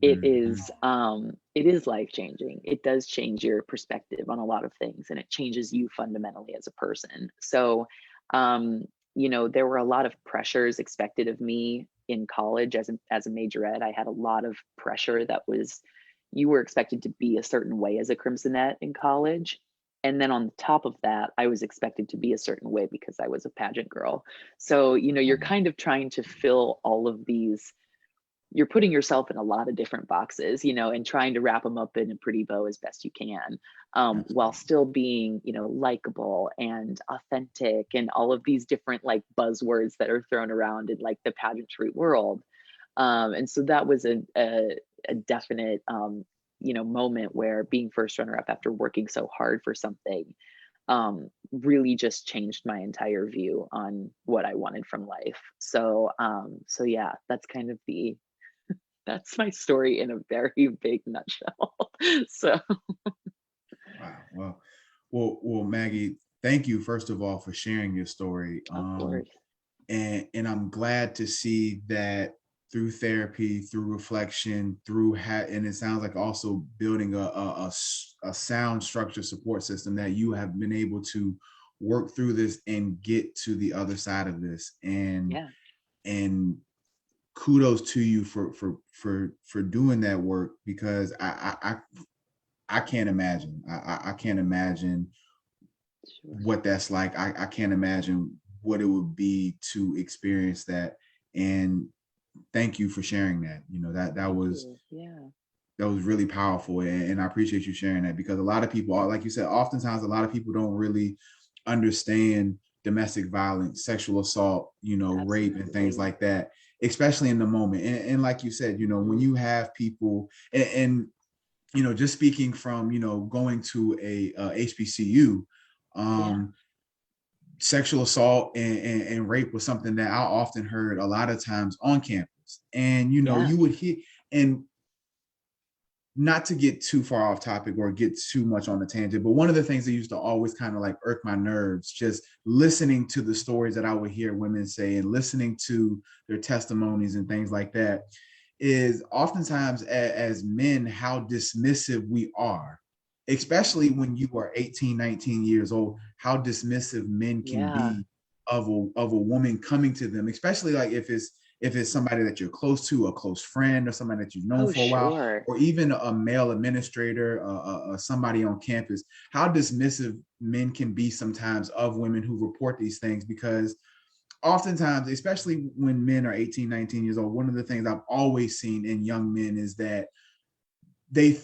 Mhm. it is life changing. It does change your perspective on a lot of things, and it changes you fundamentally as a person. So there were a lot of pressures expected of me in college as a major ed. I had a lot of pressure that was, you were expected to be a certain way as a Crimsonette in college, and then on top of that, I was expected to be a certain way because I was a pageant girl. So you're kind of trying to fill all of these, you're putting yourself in a lot of different boxes, and trying to wrap them up in a pretty bow as best you can, while Absolutely. still being, likable and authentic, and all of these different like buzzwords that are thrown around in like the pageantry world. And so that was a definite, moment where being first runner up after working so hard for something really just changed my entire view on what I wanted from life. So so yeah, that's my story in a very big nutshell. So, Wow. Well, Maggie, thank you first of all for sharing your story. of course. And I'm glad to see that through therapy, through reflection, and it sounds like also building a sound structure support system, that you have been able to work through this and get to the other side of this. Yeah. And kudos to you for doing that work, because I can't imagine. I can't imagine Sure. what that's like. I can't imagine what it would be to experience that. And thank you for sharing that. You know, that Thank was you. Yeah. that was really powerful, and I appreciate you sharing that, because a lot of people, like you said, oftentimes a lot of people don't really understand domestic violence, sexual assault, you know, rape and things Absolutely. like that, especially in the moment. And like you said, you know, when Mhm. you have people, and you know, just speaking from, you know, going to a HBCU, Yeah. sexual assault and rape was something that I often heard a lot of times on campus. And, you know, Yeah. you would hear, and not to get too far off topic or get too much on the tangent, but one of the things that used to always kind of like irk my nerves, just listening to the stories that I would hear women say and listening to their testimonies and things like that, is oftentimes as men, how dismissive we are, especially when you are 18, 19 years old, how dismissive men can Yeah. be of a woman coming to them, especially like if it's somebody that you're close to, a close friend, or somebody that you've known Oh, for a while, sure. or even a male administrator, somebody on campus, how dismissive men can be sometimes of women who report these things. Because oftentimes, especially when men are 18, 19 years old, one of the things I've always seen in young men is that they,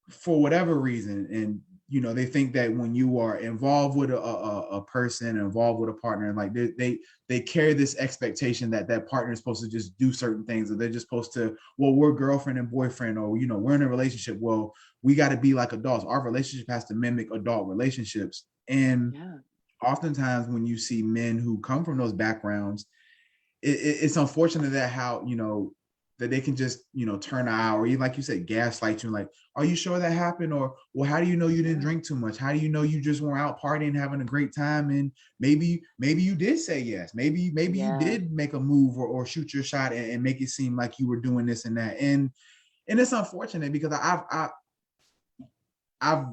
for whatever reason, and you know, they think that when you are involved with a person, involved with a partner, and like they carry this expectation that that partner is supposed to just do certain things, or they're just supposed to, well, we're girlfriend and boyfriend, or you know, we're in a relationship, well, we got to be like adults, our relationship has to mimic adult relationships. And Yeah. oftentimes when you see men who come from those backgrounds, it's unfortunate that how, you know, that they can just, you know, turn an eye, or even like you said, gaslight you, like, are you sure that happened? Or, well, how do you know you didn't Yeah. drink too much? How do you know you just were out partying, having a great time? And maybe you did say yes. Maybe you Yeah. did make a move, or shoot your shot, and make it seem like you were doing this and that. And it's unfortunate, because I've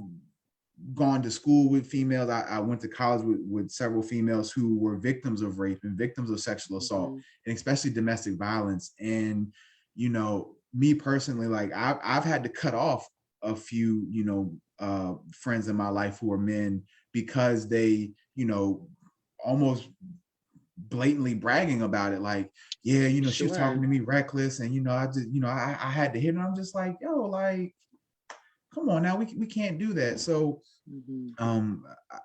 gone to school with females. I went to college with several females who were victims of rape and victims of sexual assault, Mhm. and especially domestic violence. And, you know, me personally, like I've had to cut off a few, you know, friends in my life who are men, because they, you know, almost blatantly bragging about it. Like, yeah, you know, she was talking Sure. to me reckless, and, you know, I just, you know, I had to hit her. I'm just like, yo, like, come on now, we can't do that. So Mhm.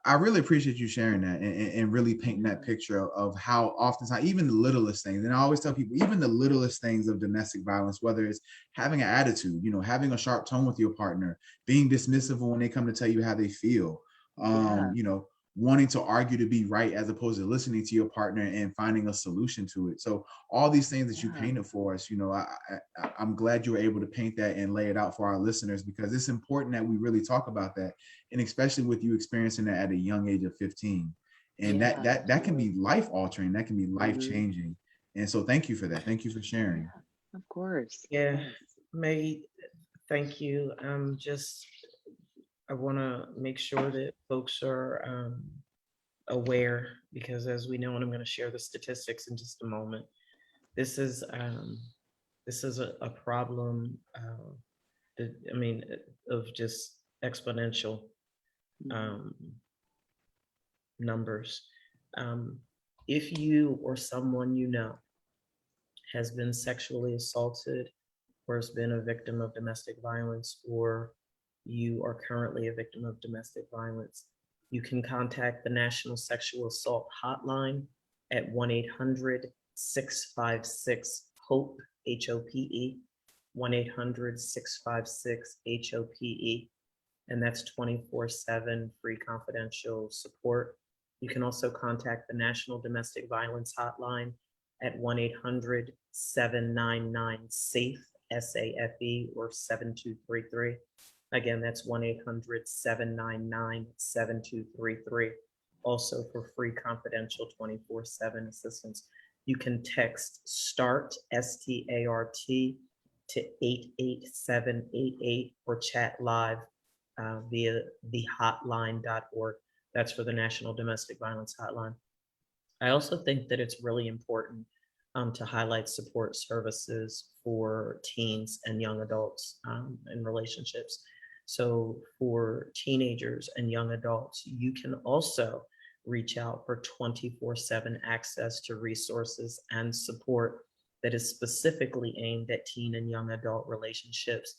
I really appreciate you sharing that, and really painting that Yeah. picture of how oftentimes even the littlest things, and I always tell people, even the littlest things of domestic violence, whether it's having an attitude, you know, having a sharp tone with your partner, being dismissive when they come to tell you how they feel, Yeah. you know, wanting to argue to be right as opposed to listening to your partner and finding a solution to it. So all these things that you Yeah. painted for us, you know, I'm glad you were able to paint that and lay it out for our listeners, because it's important that we really talk about that, and especially with you experiencing that at a young age of 15. And Yeah. that can Absolutely. be life altering, that can be life Mhm. changing. And so thank you for that, thank you for sharing. Yeah. Of course. Yeah, Yes. Maggie, thank you. Just I want to make sure that folks are aware, because as we know, and I'm going to share the statistics in just a moment, this is a problem. I mean, of just exponential Mhm. um, numbers. Um, if you or someone you know has been sexually assaulted, or has been a victim of domestic violence, or you are currently a victim of domestic violence, you can contact the National Sexual Assault Hotline at 1-800-656-HOPE, HOPE, 1-800-656-HOPE, and that's 24/7 free confidential support. You can also contact the National Domestic Violence Hotline at 1-800-799-SAFE, SAFE, or 7233. Again, that's 1-800-799-7233. Also for free confidential 24/7 assistance. You can text START, START, to 88788, or chat live via thehotline.org. That's for the National Domestic Violence Hotline. I also think that it's really important to highlight support services for teens and young adults in relationships. So for teenagers and young adults, you can also reach out for 24/7 access to resources and support that is specifically aimed at teen and young adult relationships.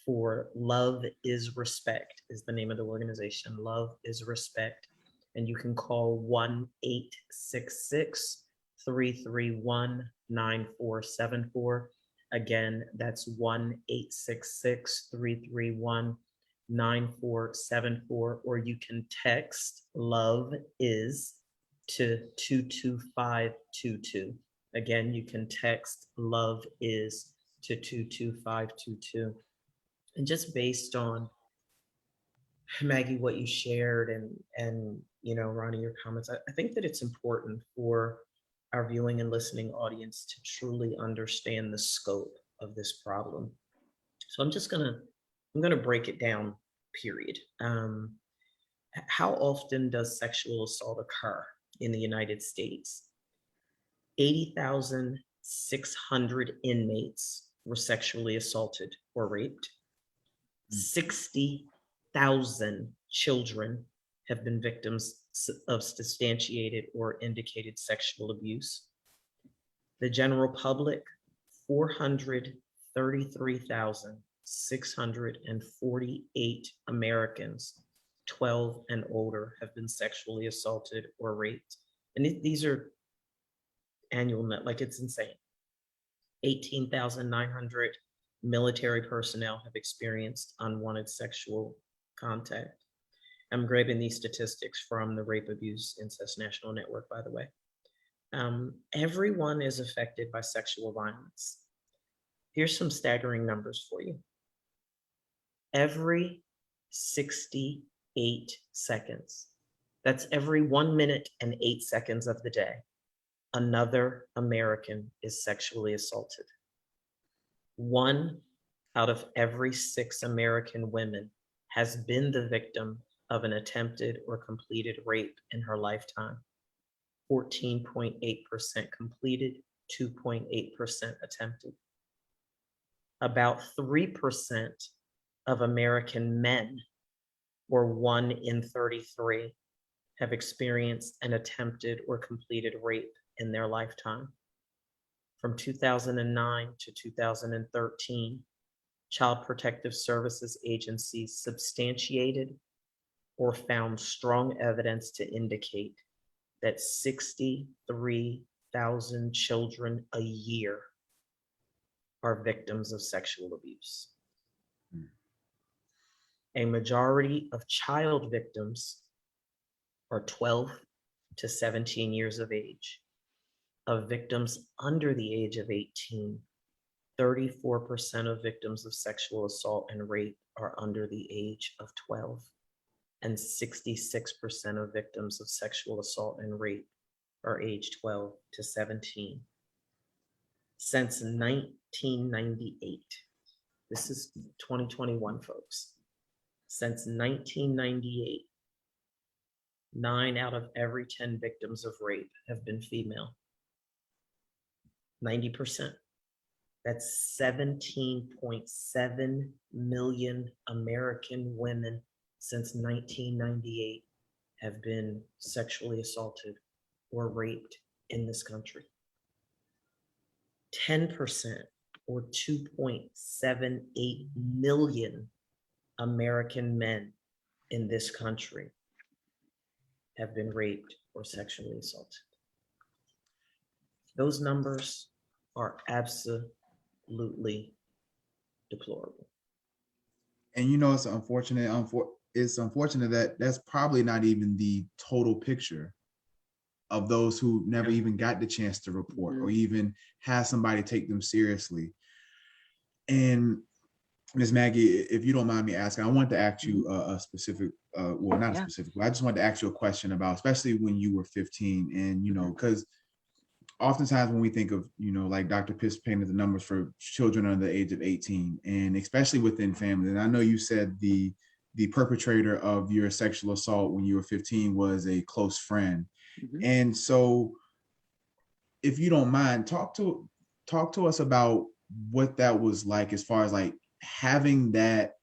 For Love is Respect is the name of the organization. Love is Respect. And you can call 1-866-331-9474. Again, that's 1-866-331-9474, or you can text Love Is to 22522. Again, you can text Love Is to 22522. And just based on, Maggie, what you shared, and Ronnie, your comments, I think that it's important for our viewing and listening audience to truly understand the scope of this problem. So I'm gonna break it down, period. How often does sexual assault occur in the United States? 80,600 inmates were sexually assaulted or raped. 60,000 children have been victims of substantiated or indicated sexual abuse. The general public, 433,648 Americans 12 and older have been sexually assaulted or raped. And these are annual net, like it's insane. 18,900 military personnel have experienced unwanted sexual contact. I'm grabbing these statistics from the Rape, Abuse, Incest National Network, by the way. Everyone is affected by sexual violence. Here's some staggering numbers for you. Every 68 seconds, that's every 1 minute and 8 seconds of the day, another American is sexually assaulted. 1 out of every 6 American women has been the victim of an attempted or completed rape in her lifetime. 14.8% completed, 2.8% attempted. About 3% of American men, or 1 in 33, have experienced an attempted or completed rape in their lifetime. From 2009 to 2013, Child Protective Services agencies substantiated or found strong evidence to indicate that 63,000 children a year are victims of sexual abuse. A majority of child victims are 12 to 17 years of age. Of victims under the age of 18, 34% of victims of sexual assault and rape are under the age of 12, and 66% of victims of sexual assault and rape are age 12 to 17. Since 1998, this is 2021, folks. Since 1998, 9 out of every 10 victims of rape have been female. 90%. That's 17.7 million American women since 1998 have been sexually assaulted or raped in this country. 10%, or 2.78 million American men in this country have been raped or sexually assaulted. Those numbers are absolutely deplorable. And it's unfortunate. It's unfortunate that that's probably not even the total picture of those who never even got the chance to report or even have somebody take them seriously. And Ms. Maggie, if you don't mind me asking, I want to ask you a specific, well, not a specific, but I just wanted to ask you a question about, especially when you were 15, and because oftentimes when we think of, like Dr. Piss painted the numbers for children under the age of 18, and especially within family. And I know you said the perpetrator of your sexual assault when you were 15 was a close friend. And so if you don't mind, talk to us about what that was like, as far as like having that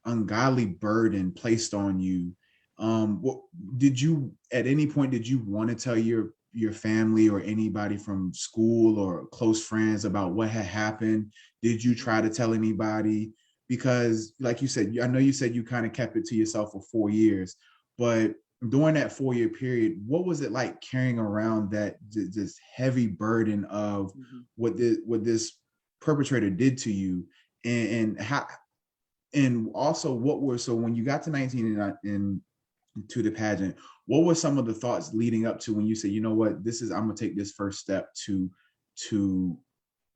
ungodly burden placed on you. What did you, at any point, did you want to tell your family or anybody from school or close friends about what had happened? Did you try to tell anybody? Because like you said, I know you said you kind of kept it to yourself for 4 years, but during that 4 year period, what was it like carrying around that this heavy burden of what this perpetrator did to you, and how, and also what were, so when you got to 19 and to the pageant, what were some of the thoughts leading up to when you said, you know what, this is, I'm gonna take this first step to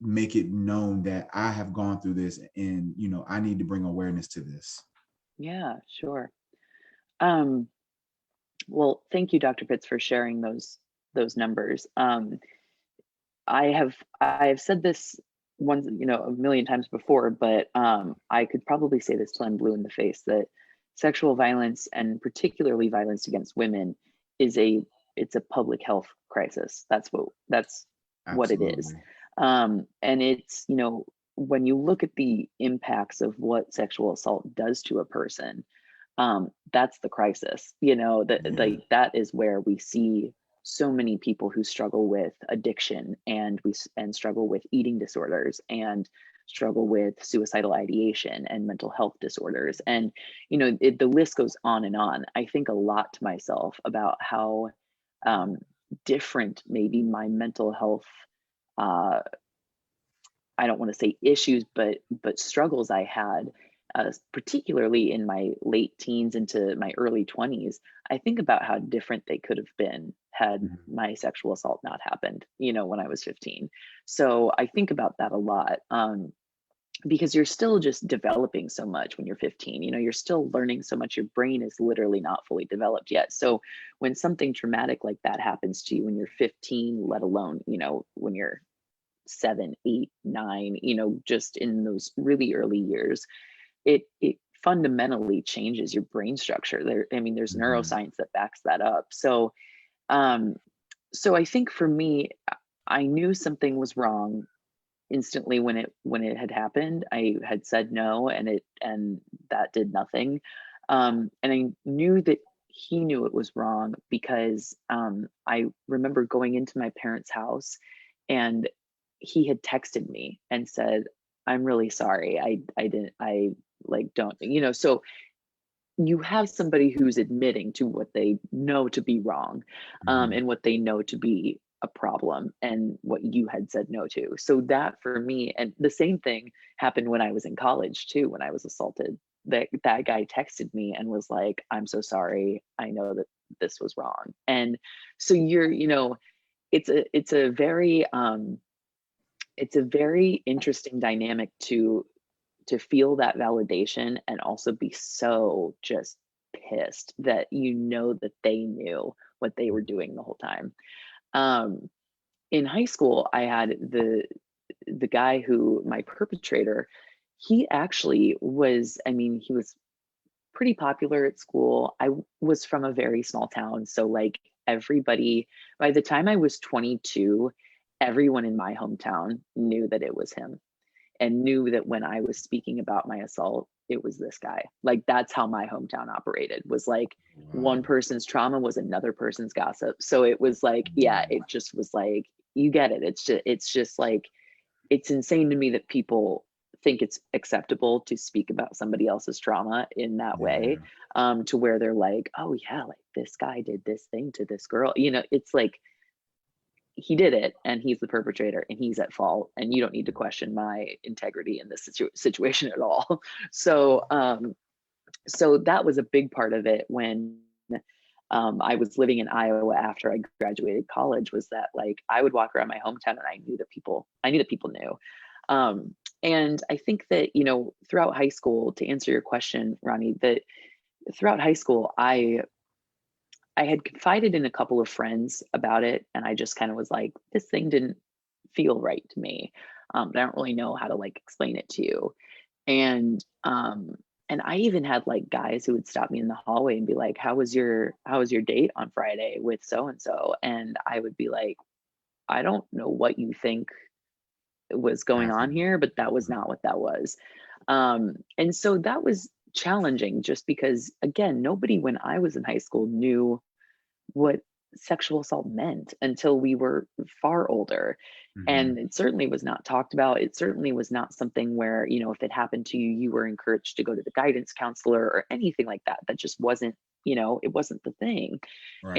make it known that I have gone through this, and you know, I need to bring awareness to this? Yeah, sure. Um, well, thank you, Dr. Pitts, for sharing those numbers. I have said this once, a million times before, but I could probably say this till I'm blue in the face, that sexual violence, and particularly violence against women, it's a public health crisis. That's what it is. Absolutely. And it's, when you look at the impacts of what sexual assault does to a person, that's the crisis. That, Yeah. like, that is where we see so many people who struggle with addiction, and struggle with eating disorders, and struggle with suicidal ideation and mental health disorders, and the list goes on and on. I think a lot to myself about how different maybe my mental health, uh, I don't want to say issues, but struggles I had, particularly in my late teens into my early 20s. I think about how different they could have been had Mhm. my sexual assault not happened, when I was 15. So I think about that a lot, because you're still just developing so much when you're 15. You're still learning so much. Your brain is literally not fully developed yet. So when something traumatic like that happens to you when you're 15, let alone, when you're 7, 8, 9, just in those really early years, it fundamentally changes your brain structure. There's Mhm. neuroscience that backs that up. Um, so I think for me, I knew something was wrong instantly when it had happened. I had said no, and that did nothing. And I knew that he knew it was wrong, because I remember going into my parents' house, and he had texted me and said, "I'm really sorry. I didn't, I like don't," so you have somebody who's admitting to what they know to be wrong, Mhm. and what they know to be a problem, and what you had said no to. So that for me, and the same thing happened when I was in college too, when I was assaulted. That guy texted me and was like, "I'm so sorry. I know that this was wrong." And so it's a very interesting dynamic to feel that validation, and also be so just pissed that that they knew what they were doing the whole time. Um, in high school, I had the guy who, my perpetrator, he actually was, he was pretty popular at school. I was from a very small town, so like everybody, by the time I was 22, everyone in my hometown knew that it was him, and knew that when I was speaking about my assault, it was this guy. Like, that's how my hometown operated, was like one Wow. person's trauma was another person's gossip. So it was like, yeah, Mhm. it just was like, you get it. It's just like, it's insane to me that people think it's acceptable to speak about somebody else's trauma in that way, Yeah. to where they're like, oh yeah, like this guy did this thing to this girl. It's like, he did it, and he's the perpetrator, and he's at fault, and you don't need to question my integrity in this situation at all. So that was a big part of it when I was living in Iowa after I graduated college, was that like I would walk around my hometown, and I knew that people knew. And I think that, throughout high school, to answer your question, Ronnie, that throughout high school, I had confided in a couple of friends about it, and I just kind of was like, this thing didn't feel right to me. But I don't really know how to like explain it to you. And I even had like guys who would stop me in the hallway and be like, how was your date on Friday with so and so? And I would be like, I don't know what you think was going on here, but that was not what that was. And so that was challenging just because, again, nobody when I was in high school knew what sexual assault meant until we were far older. Mhm. And it certainly was not talked about. It certainly was not something where, you know, if it happened to you, you were encouraged to go to the guidance counselor or anything like that. That just wasn't, you know, it wasn't the thing. Right.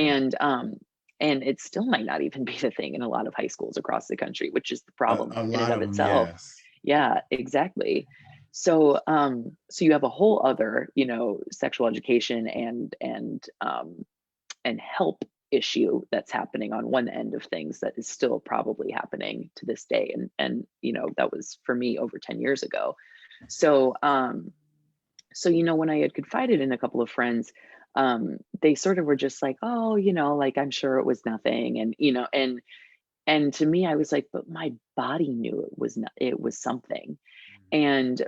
And it still might not even be the thing in a lot of high schools across the country, which is the problem A in and lot of of them, itself. yes. Yeah, exactly. So so you have a whole other, you know, sexual education and help issue that's happening on one end of things that is still probably happening to this day. And you know, that was for me over 10 years ago. So so you know, when I had confided in a couple of friends, they sort of were just like, oh, you know, like I'm sure it was nothing. And you know, and to me, I was like, but my body knew it was not, it was something. And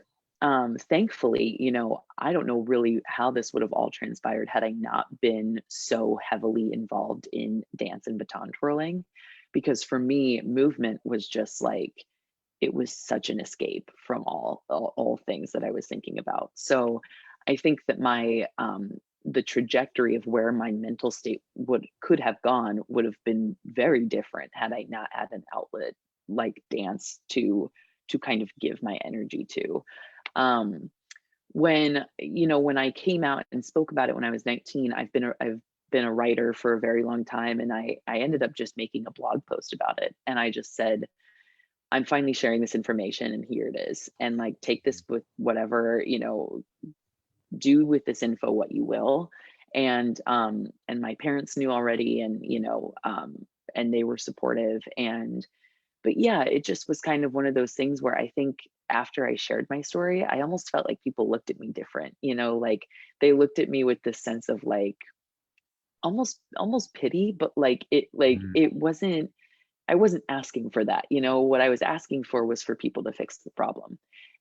thankfully, you know, I don't know really how this would have all transpired had I not been so heavily involved in dance and baton twirling. Because for me, movement was just like, it was such an escape from all things that I was thinking about. So I think that my the trajectory of where my mental state would could have gone would have been very different had I not had an outlet like dance to kind of give my energy to. Um, when you know when I came out and spoke about it when I was 19, I've been a writer for a very long time, and I ended up just making a blog post about it, and I just said, I'm finally sharing this information and here it is, and like take this with whatever, you know, do with this info what you will. And my parents knew already, and you know, and they were supportive. And but yeah, it just was kind of one of those things where I think after I shared my story, I almost felt like people looked at me different, you know, like they looked at me with this sense of like almost pity, but like Mhm. it wasn't, I wasn't asking for that. You know, what I was asking for was for people to fix the problem.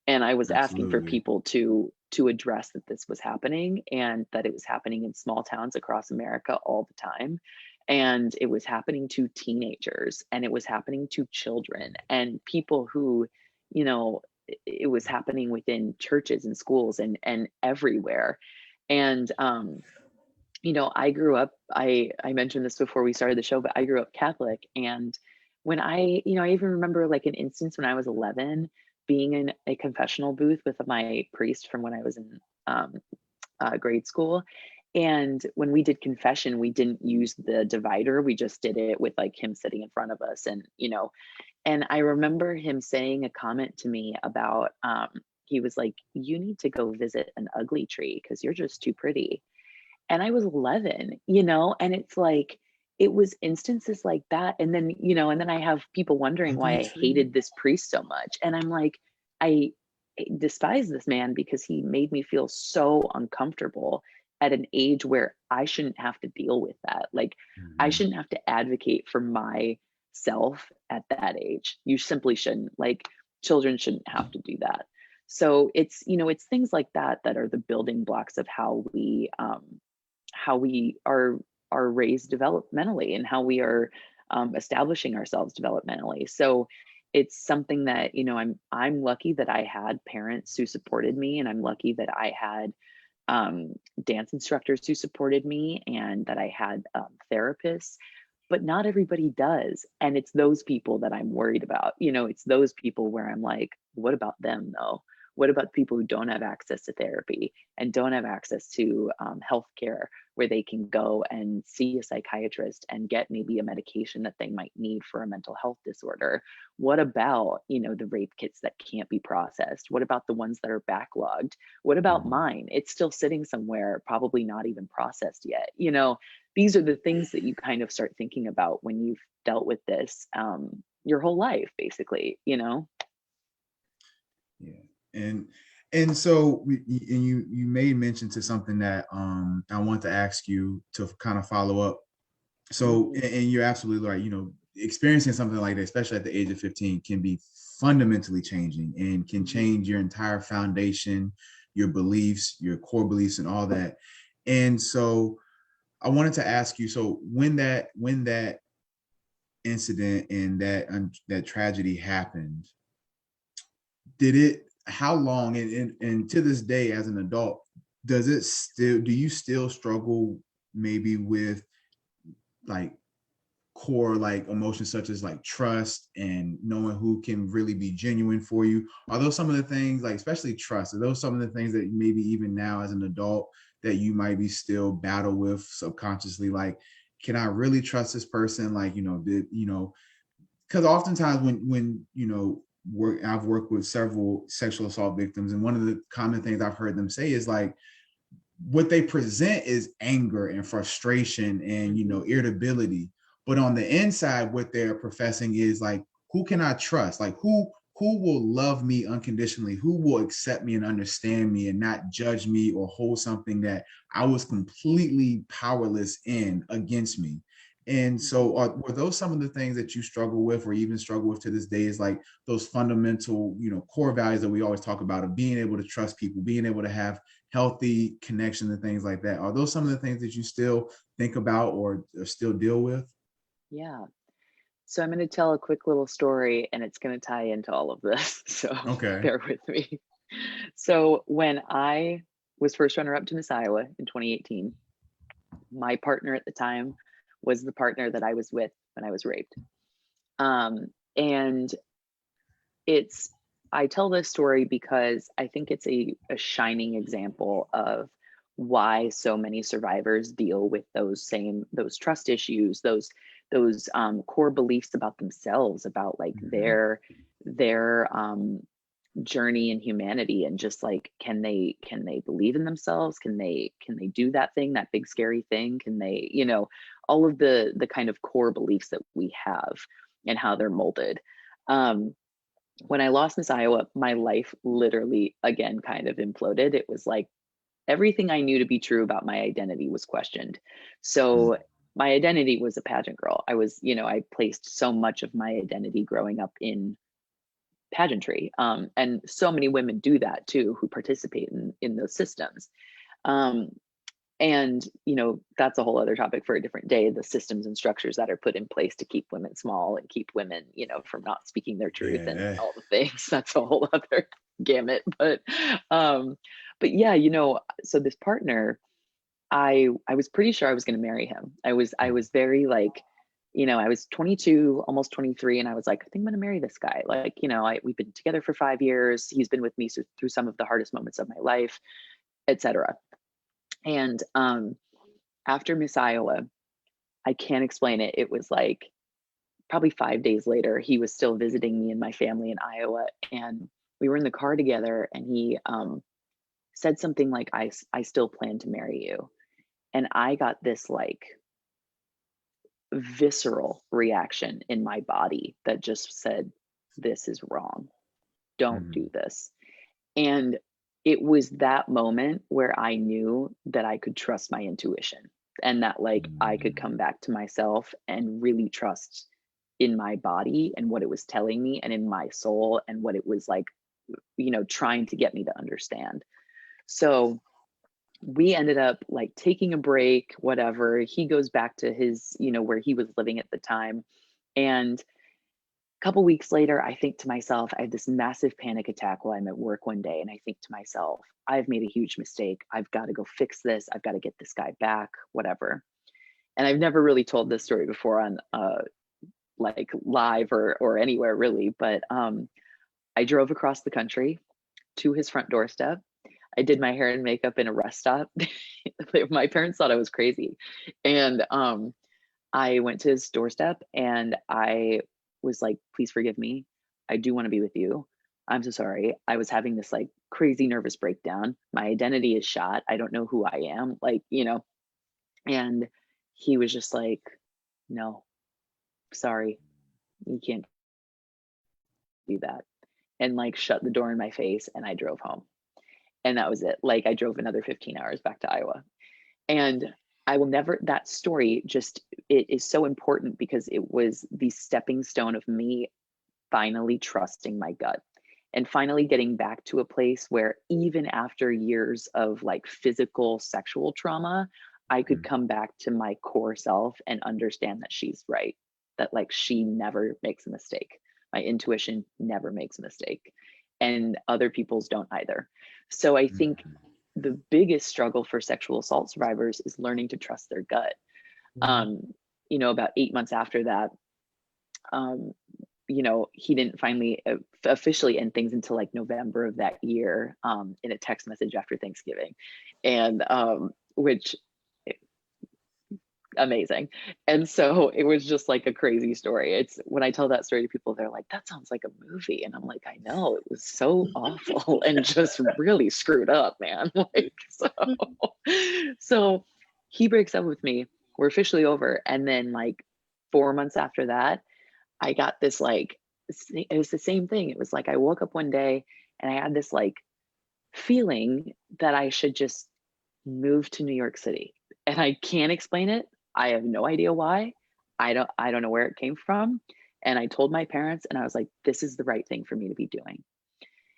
And I was asking for Absolutely. people to address that this was happening, and that it was happening in small towns across America all the time. And it was happening to teenagers, and it was happening to children and people who, you know, it was happening within churches and schools and everywhere. And you know, I grew up, I mentioned this before we started the show, but I grew up Catholic. And when I, you know, I even remember like an instance when I was 11 being in a confessional booth with my priest from when I was in um, grade school. And when we did confession, we didn't use the divider. We just did it with like him sitting in front of us. And, you know, and I remember him saying a comment to me about, he was like, you need to go visit an ugly tree because you're just too pretty. And I was 11, you know, and it's like, it was instances like that. And then, you know, and then I have people wondering why Ugly I tree. hated this priest so much. And I'm like, I despise this man because he made me feel so uncomfortable at an age where I shouldn't have to deal with that. Like, I Mhm. shouldn't have to advocate for myself at that age. You simply shouldn't. Like, children shouldn't have to do that. So it's, you know, it's things like that that are the building blocks of how we are raised developmentally and how we are establishing ourselves developmentally. So it's something that, you know, I'm lucky that I had parents who supported me, and I'm lucky that I had dance instructors who supported me, and that I had therapists. But not everybody does, and it's those people that I'm worried about. You know, it's those people where I'm like, what about them though? What about people who don't have access to therapy and don't have access to healthcare, where they can go and see a psychiatrist and get maybe a medication that they might need for a mental health disorder? What about, you know, the rape kits that can't be processed? What about the ones that are backlogged? What about Mhm. mine? It's still sitting somewhere, probably not even processed yet. You know, these are the things that you kind of start thinking about when you've dealt with this your whole life, basically, you know? Yeah. And and so and you made mention to something that I want to ask you to kind of follow up. So Mhm. and you're absolutely right. You know, experiencing something like that, especially at the age of 15, can be fundamentally changing and can Mhm. change your entire foundation, your beliefs, your core beliefs, and all that. And so I wanted to ask you, so when that incident and that tragedy happened, how long, and to this day as an adult, do you still struggle maybe with like core like emotions such as like trust and knowing who can really be genuine for you? Are those some of the things, like especially trust, are those some of the things that maybe even now as an adult that you might be still battle with subconsciously? Like, can I really trust this person? Like, because oftentimes when I've worked with several sexual assault victims, and one of the common things I've heard them say is like, what they present is anger and frustration and irritability, but on the inside what they're professing is like, who can I trust? Like, who will love me unconditionally, who will accept me and understand me and not judge me or hold something that I was completely powerless in against me. And so were those some of the things that you struggle with or even struggle with to this day, is like those fundamental core values that we always talk about, of being able to trust people, being able to have healthy connections and things like that? Are those some of the things that you still think about or still deal with? Yeah. So I'm going to tell a quick little story, and it's going to tie into all of this. So Okay. bear with me. So when I was first runner up to Miss Iowa in 2018, my partner at the time was the partner that I was with when I was raped. And I tell this story because I think it's a shining example of why so many survivors deal with those trust issues, those core beliefs about themselves, about like their journey in humanity, and just like, can they believe in themselves? Can they do that thing, that big scary thing? Can they, all of the kind of core beliefs that we have and how they're molded. When I lost Miss Iowa, my life literally again kind of imploded. It was like everything I knew to be true about my identity was questioned. So my identity was a pageant girl. I placed so much of my identity growing up in pageantry. And so many women do that too, who participate in those systems. And that's a whole other topic for a different day, the systems and structures that are put in place to keep women small and keep women, from not speaking their truth and all the things. That's a whole other gamut. But yeah, so this partner, I was pretty sure I was going to marry him. I was very like, I was 22, almost 23, and I was like, I think I'm going to marry this guy. Like, we've been together for 5 years. He's been with me through some of the hardest moments of my life, etc. And after Miss Iowa, I can't explain it. It was like probably 5 days later, he was still visiting me and my family in Iowa, and we were in the car together, and he said something like, I still plan to marry you. And I got this like visceral reaction in my body that just said, this is wrong. Don't do this. And it was that moment where I knew that I could trust my intuition, and that like I could come back to myself and really trust in my body and what it was telling me, and in my soul and what it was like, trying to get me to understand. So we ended up like taking a break, whatever. He goes back to his, where he was living at the time. And a couple weeks later, I think to myself, I had this massive panic attack while I'm at work one day. And I think to myself, I've made a huge mistake. I've got to go fix this. I've got to get this guy back, whatever. And I've never really told this story before on like live or anywhere really. But I drove across the country to his front doorstep. I did my hair and makeup in a rest stop. My parents thought I was crazy. And I went to his doorstep and I was like, please forgive me. I do want to be with you. I'm so sorry. I was having this like crazy nervous breakdown. My identity is shot. I don't know who I am. Like, and he was just like, no, sorry, you can't do that. And like shut the door in my face, and I drove home. And that was it. Like I drove another 15 hours back to Iowa. And I will never, that story just, it is so important because it was the stepping stone of me finally trusting my gut and finally getting back to a place where even after years of like physical sexual trauma, I could come back to my core self and understand that she's right, that like she never makes a mistake. My intuition never makes a mistake, and other people's don't either. So I think the biggest struggle for sexual assault survivors is learning to trust their gut. You know, about 8 months after that, you know, he didn't finally officially end things until like November of that year, in a text message after Thanksgiving, and which amazing. And so it was just like a crazy story. It's when I tell that story to people, they're like, that sounds like a movie. And I'm like, I know, it was so awful and just really screwed up, man. Like, so he breaks up with me. We're officially over. And then like 4 months after that, I got this like, it was the same thing. It was like, I woke up one day and I had this like feeling that I should just move to New York City. And I can't explain it. I have no idea why. I don't know where it came from. And I told my parents and I was like, this is the right thing for me to be doing.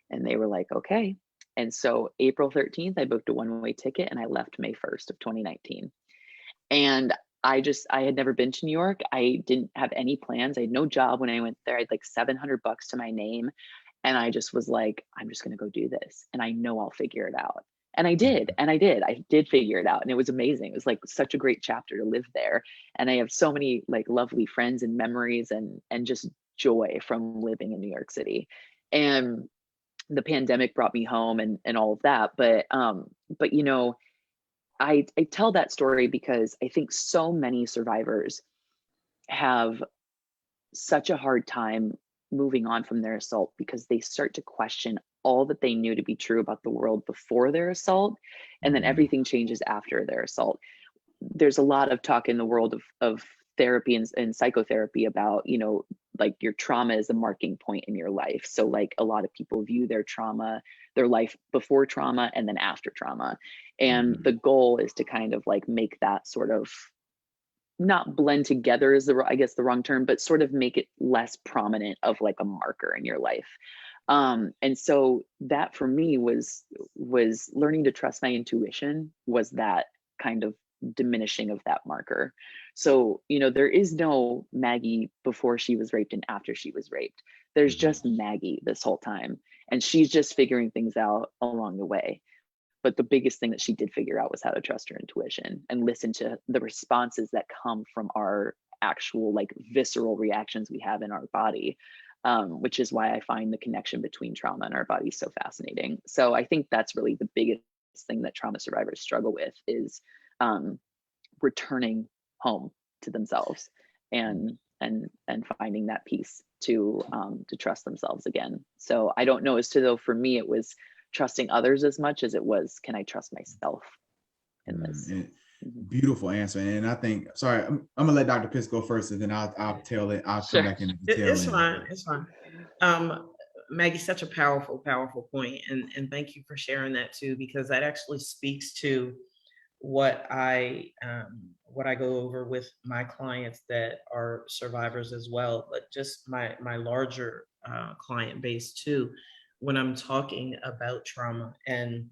And they were like, okay. And so April 13th, I booked a one-way ticket and I left May 1st of 2019. And I had never been to New York. I didn't have any plans. I had no job when I went there. I had like $700 to my name. And I just was like, I'm just going to go do this. And I know I'll figure it out. And I did. And I did figure it out. And it was amazing. It was like such a great chapter to live there. And I have so many like lovely friends and memories and just joy from living in New York City. And the pandemic brought me home and all of that. But you know, I tell that story because I think so many survivors have such a hard time moving on from their assault because they start to question all that they knew to be true about the world before their assault, and then everything changes after their assault. There's a lot of talk in the world of therapy and psychotherapy about, you know, like your trauma is a marking point in your life. So like a lot of people view their trauma, their life before trauma and then after trauma. And the goal is to kind of like make that sort of not blend together is I guess the wrong term, but sort of make it less prominent of like a marker in your life. And so that for me was learning to trust my intuition, was that kind of diminishing of that marker. So, you know, there is no Maggie before she was raped and after she was raped. There's just Maggie this whole time. And she's just figuring things out along the way. But the biggest thing that she did figure out was how to trust her intuition and listen to the responses that come from our actual like visceral reactions we have in our body, which is why I find the connection between trauma and our body so fascinating. So I think that's really the biggest thing that trauma survivors struggle with is returning home to themselves and finding that peace to trust themselves again. So I don't know as to though for me it was trusting others as much as it was, can I trust myself in this? Beautiful answer. And I think, sorry, I'm gonna let Dr. Pitts go first, and then I'll tail it. I'll come back in the detail. It's fine. It's fine. Maggie, such a powerful point, and thank you for sharing that too, because that actually speaks to what I go over with my clients that are survivors as well, but just my larger client base too, when I'm talking about trauma. And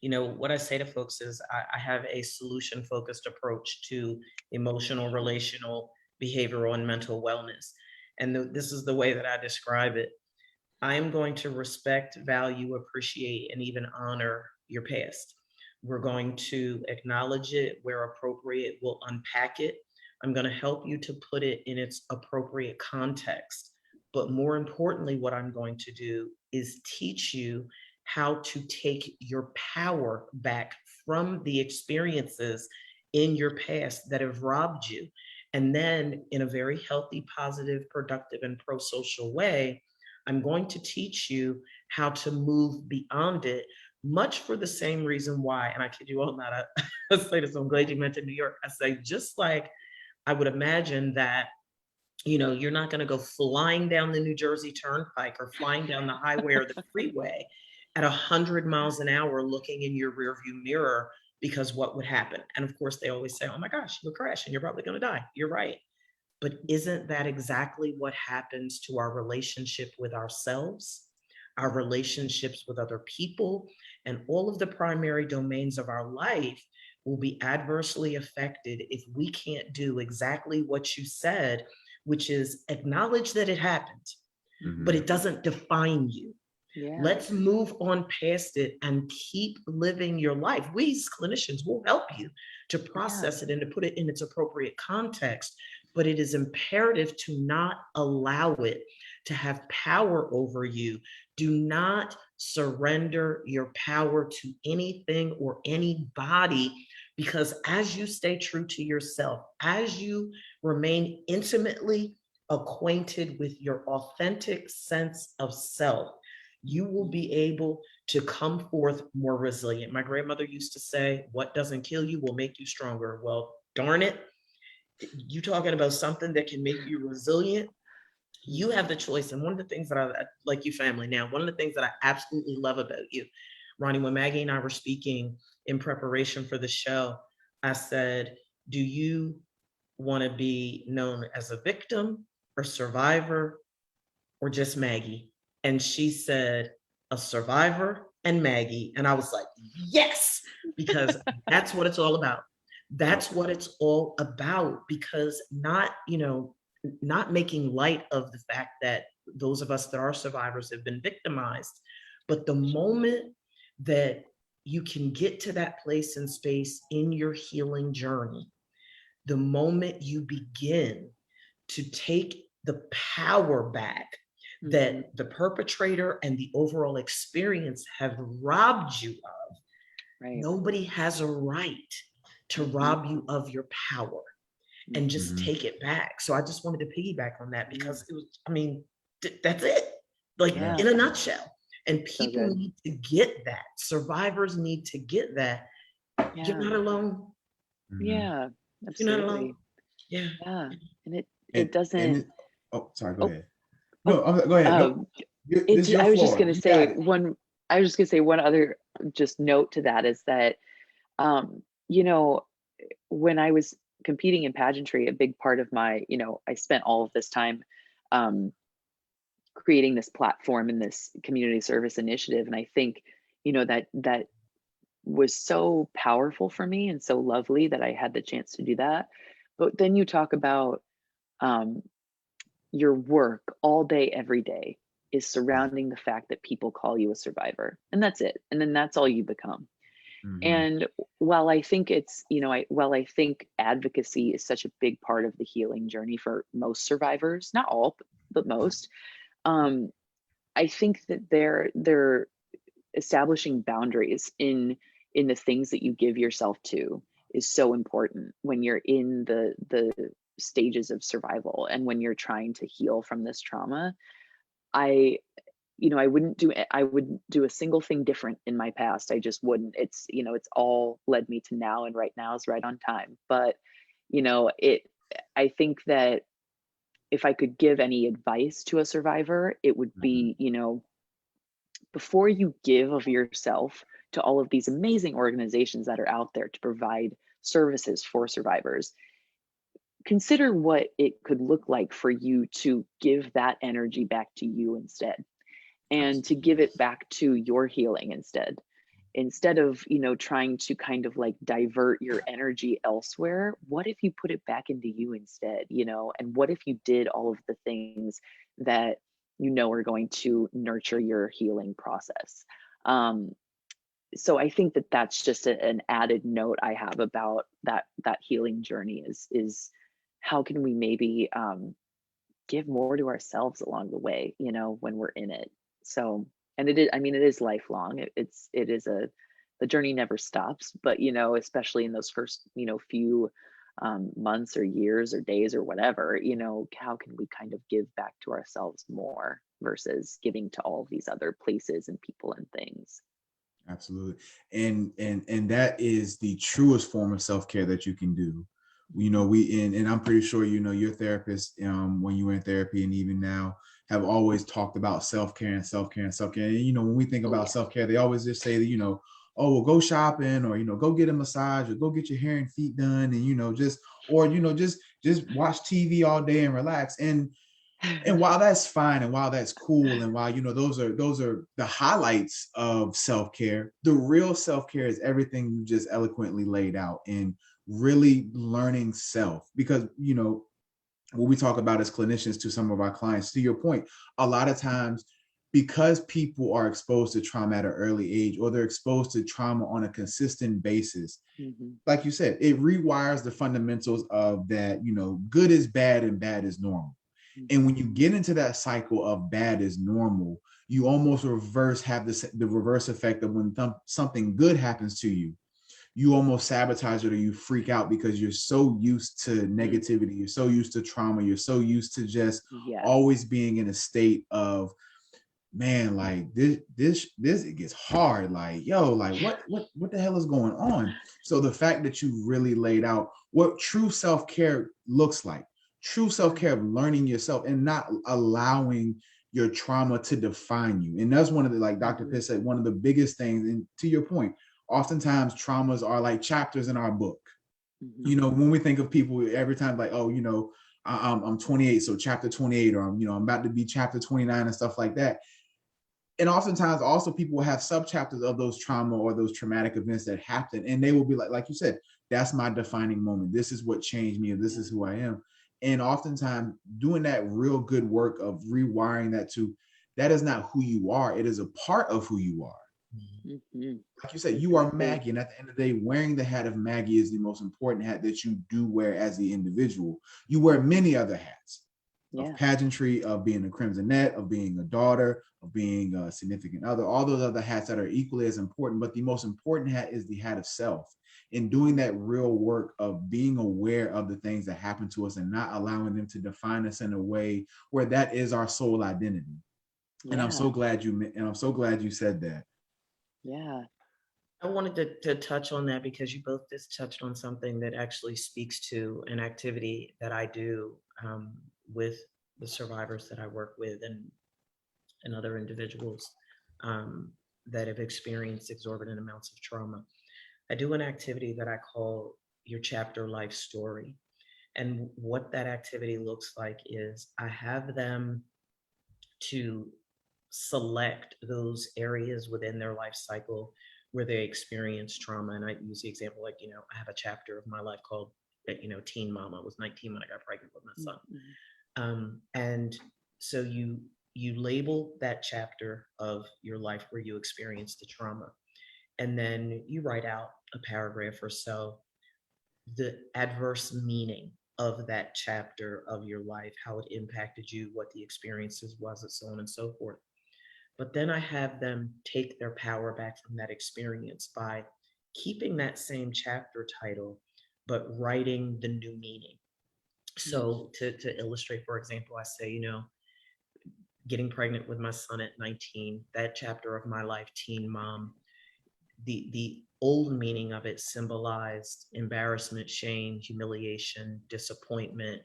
you know, what I say to folks is I have a solution focused approach to emotional, relational, behavioral, and mental wellness. And this is the way that I describe it. I am going to respect, value, appreciate, and even honor your past. We're going to acknowledge it where appropriate. We'll unpack it. I'm going to help you to put it in its appropriate context. But more importantly, what I'm going to do is teach you how to take your power back from the experiences in your past that have robbed you. And then in a very healthy, positive, productive, and pro-social way, I'm going to teach you how to move beyond it, much for the same reason why, and I kid you all not, I say this, I'm glad you mentioned New York. I say, just like I would imagine that, you know, you're not going to go flying down the New Jersey Turnpike or flying down the highway or the freeway at 100 miles an hour looking in your rearview mirror, because what would happen? And of course, they always say, oh my gosh, you'll crash and you're probably going to die. You're right. But isn't that exactly what happens to our relationship with ourselves, our relationships with other people, and all of the primary domains of our life will be adversely affected if we can't do exactly what you said, which is acknowledge that it happened, but it doesn't define you. Yeah. Let's move on past it and keep living your life. We as clinicians will help you to process it and to put it in its appropriate context, but it is imperative to not allow it to have power over you. Do not surrender your power to anything or anybody, because as you stay true to yourself, as you remain intimately acquainted with your authentic sense of self, you will be able to come forth more resilient. My grandmother used to say, what doesn't kill you will make you stronger. Well, darn it, you talking about something that can make you resilient. You have the choice. And one of the things that I like you family now, one of the things that I absolutely love about you, Ronnie, when Maggie and I were speaking in preparation for the show, I said, do you want to be known as a victim or survivor or just Maggie? And she said, a survivor and Maggie. And I was like, yes, because that's what it's all about. That's what it's all about, because not making light of the fact that those of us that are survivors have been victimized. But the moment that you can get to that place and space in your healing journey, the moment you begin to take the power back that the perpetrator and the overall experience have robbed you of, nobody has a right to rob you of your power and just take it back. So I just wanted to piggyback on that, because it was, I mean, that's it, like in a nutshell. And people need to get that. Survivors need to get that. You're not alone. Yeah, absolutely. You're not alone. Yeah. And it doesn't. Oh, sorry. Go ahead. No, go ahead. I was just going to say one other just note to that is that, when I was competing in pageantry, a big part of my, I spent all of this time creating this platform and this community service initiative. And I think, that was so powerful for me and so lovely that I had the chance to do that. But then you talk about your work all day, every day is surrounding the fact that people call you a survivor, and that's it. And then that's all you become. And while I think it's, while I think advocacy is such a big part of the healing journey for most survivors, not all, but most, I think that they're establishing boundaries in the things that you give yourself to is so important when you're in the stages of survival and when you're trying to heal from this trauma. I wouldn't do a single thing different in my past. I just wouldn't. It's, it's all led me to now, and right now is right on time. But, I think that if I could give any advice to a survivor, it would be, before you give of yourself to all of these amazing organizations that are out there to provide services for survivors, consider what it could look like for you to give that energy back to you instead, and to give it back to your healing instead of trying to kind of like divert your energy elsewhere. What if you put it back into you instead? And what if you did all of the things that are going to nurture your healing process? So I think that that's just an added note I have about that healing journey is how can we maybe give more to ourselves along the way, when we're in it. So, and it is lifelong. The journey never stops, but, especially in those first, few months or years or days or whatever, how can we kind of give back to ourselves more versus giving to all of these other places and people and things. Absolutely. And that is the truest form of self-care that you can do. And I'm pretty sure, your therapist, when you were in therapy and even now, have always talked about self-care and self-care and self-care. And, when we think about self-care, they always just say that, oh, well, go shopping, or, go get a massage, or go get your hair and feet done. And, just watch TV all day and relax. And while that's fine, and while that's cool, and while, those are the highlights of self-care, the real self-care is everything you just eloquently laid out, and really learning self. Because, what we talk about as clinicians to some of our clients. To your point, a lot of times, because people are exposed to trauma at an early age, or they're exposed to trauma on a consistent basis, like you said, it rewires the fundamentals of that, good is bad and bad is normal. And when you get into that cycle of bad is normal, you almost have the reverse effect of when something good happens to you, you almost sabotage it or you freak out because you're so used to negativity, you're so used to trauma, you're so used to just always being in a state of, man, like this it gets hard, like, yo, like what the hell is going on? So the fact that you really laid out what true self-care looks like, true self-care of learning yourself and not allowing your trauma to define you. And that's one of the, like Dr. Pitt said, one of the biggest things. And to your point, oftentimes traumas are like chapters in our book. When we think of people every time, like, oh, I'm 28, so chapter 28, or I'm about to be chapter 29 and stuff like that. And oftentimes also people will have sub-chapters of those trauma or those traumatic events that happen. And they will be like you said, that's my defining moment. This is what changed me, or this is who I am. And oftentimes doing that real good work of rewiring that is not who you are. It is a part of who you are. Like you said, you are Maggie. And at the end of the day, wearing the hat of Maggie is the most important hat that you do wear as the individual. You wear many other hats. Of pageantry, of being a Crimsonette, of being a daughter, of being a significant other, all those other hats that are equally as important. But the most important hat is the hat of self. In doing that real work of being aware of the things that happen to us and not allowing them to define us in a way where that is our sole identity. And I'm so glad you said that. Yeah. I wanted to touch on that because you both just touched on something that actually speaks to an activity that I do with the survivors that I work with and other individuals that have experienced exorbitant amounts of trauma. I do an activity that I call your chapter life story. And what that activity looks like is I have them to select those areas within their life cycle where they experience trauma. And I use the example, like, I have a chapter of my life called, Teen Mom. I was 19 when I got pregnant with my son. And so you label that chapter of your life where you experienced the trauma. And then you write out a paragraph or so, the adverse meaning of that chapter of your life, how it impacted you, what the experiences was, and so on and so forth. But then I have them take their power back from that experience by keeping that same chapter title, but writing the new meaning. So to illustrate, for example, I say, getting pregnant with my son at 19, that chapter of my life, teen mom, the old meaning of it symbolized embarrassment, shame, humiliation, disappointment,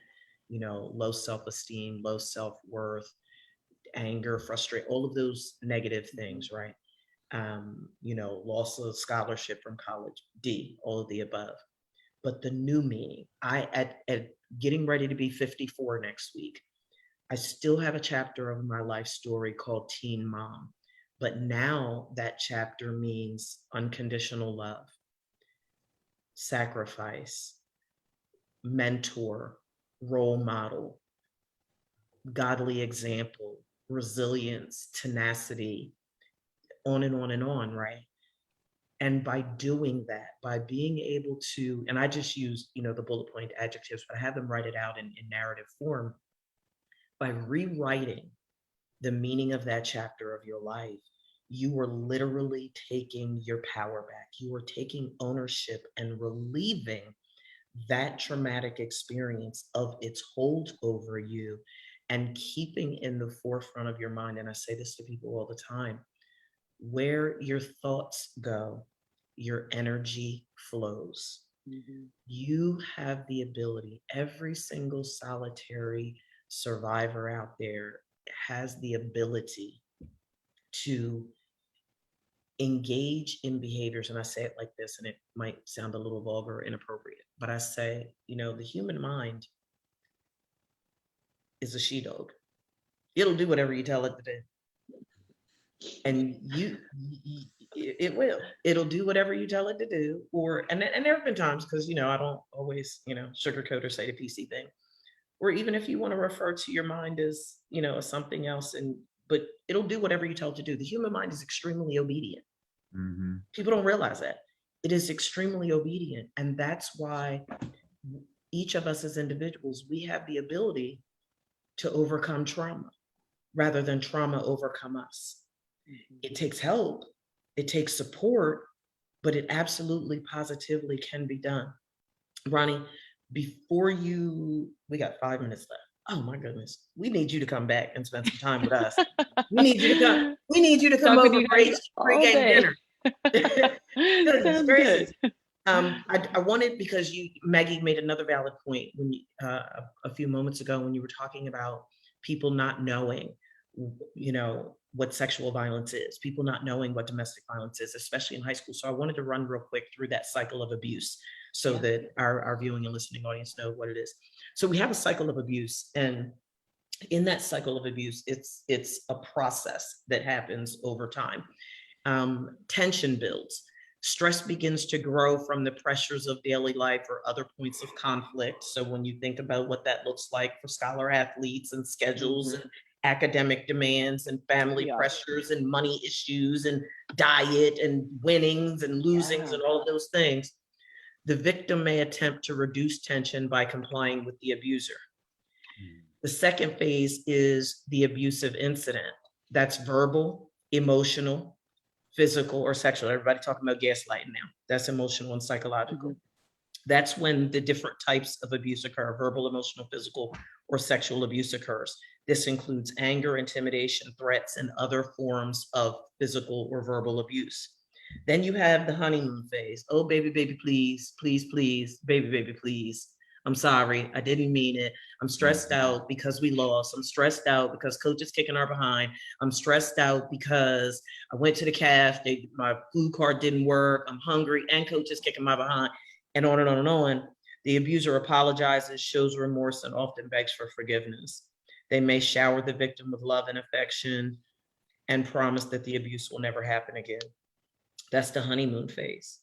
low self-esteem, low self-worth, anger, frustration, all of those negative things, right? Loss of scholarship from college, all of the above. But the new meaning, at getting ready to be 54 next week, I still have a chapter of my life story called Teen Mom. But now that chapter means unconditional love, sacrifice, mentor, role model, godly example, resilience, tenacity, on and on and on, right? And by doing that, by being able to, and I just use, the bullet point adjectives, but I have them write it out in narrative form. By rewriting the meaning of that chapter of your life, you are literally taking your power back. You are taking ownership and relieving that traumatic experience of its hold over you and keeping in the forefront of your mind. And I say this to people all the time, where your thoughts go, your energy flows. You have the ability, every single solitary survivor out there has the ability to engage in behaviors. And I say it like this, and it might sound a little vulgar or inappropriate, but I say, the human mind is a she-dog. It'll do whatever you tell it to do. And it'll do whatever you tell it to do. And there have been times, because, I don't always, sugarcoat or say the PC thing, or even if you want to refer to your mind as, as something else, but it'll do whatever you tell it to do. The human mind is extremely obedient. Mm-hmm. People don't realize that. It is extremely obedient. And that's why each of us as individuals, we have the ability to overcome trauma rather than trauma overcome us. It takes help, it takes support, but it absolutely positively can be done. Ronnie, we got 5 minutes left. Oh my goodness. We need you to come back and spend some time with us. We need you to come. We need you to come Talk with over you for guys all pregame day. dinner. Goodness Sounds gracious. good. I wanted, because Maggie made another valid point when a few moments ago when you were talking about people not knowing, what sexual violence is, people not knowing what domestic violence is, especially in high school. So I wanted to run real quick through that cycle of abuse so that our viewing and listening audience know what it is. So we have a cycle of abuse, and in that cycle of abuse, it's a process that happens over time. Tension builds. Stress begins to grow from the pressures of daily life or other points of conflict. So when you think about what that looks like for scholar athletes and schedules and academic demands and family pressures and money issues and diet and winnings and losings and all of those things, the victim may attempt to reduce tension by complying with the abuser. The second phase is the abusive incident. That's verbal, emotional, physical, or sexual. Everybody talking about gaslighting now. That's emotional and psychological. That's when the different types of abuse occur: verbal, emotional, physical, or sexual abuse occurs. This includes anger, intimidation, threats, and other forms of physical or verbal abuse. Then you have the honeymoon phase. Oh, baby, baby, please, please, please, baby, baby, please. I'm sorry, I didn't mean it. I'm stressed out because we lost. I'm stressed out because coach is kicking our behind. I'm stressed out because I went to the cafe, my food card didn't work. I'm hungry and coach is kicking my behind, and on and on and on. The abuser apologizes, shows remorse, and often begs for forgiveness. They may shower the victim with love and affection and promise that the abuse will never happen again. That's the honeymoon phase.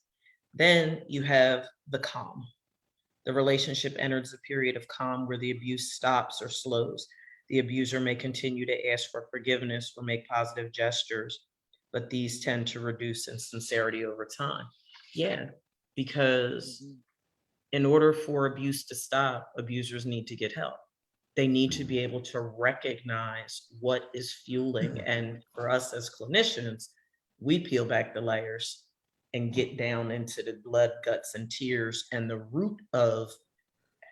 Then you have the calm. The relationship enters a period of calm where the abuse stops or slows. The abuser may continue to ask for forgiveness or make positive gestures, but these tend to reduce in sincerity over time. Yeah, because in order for abuse to stop, abusers need to get help. They need to be able to recognize what is fueling. And for us as clinicians, we peel back the layers and get down into the blood, guts, and tears and the root of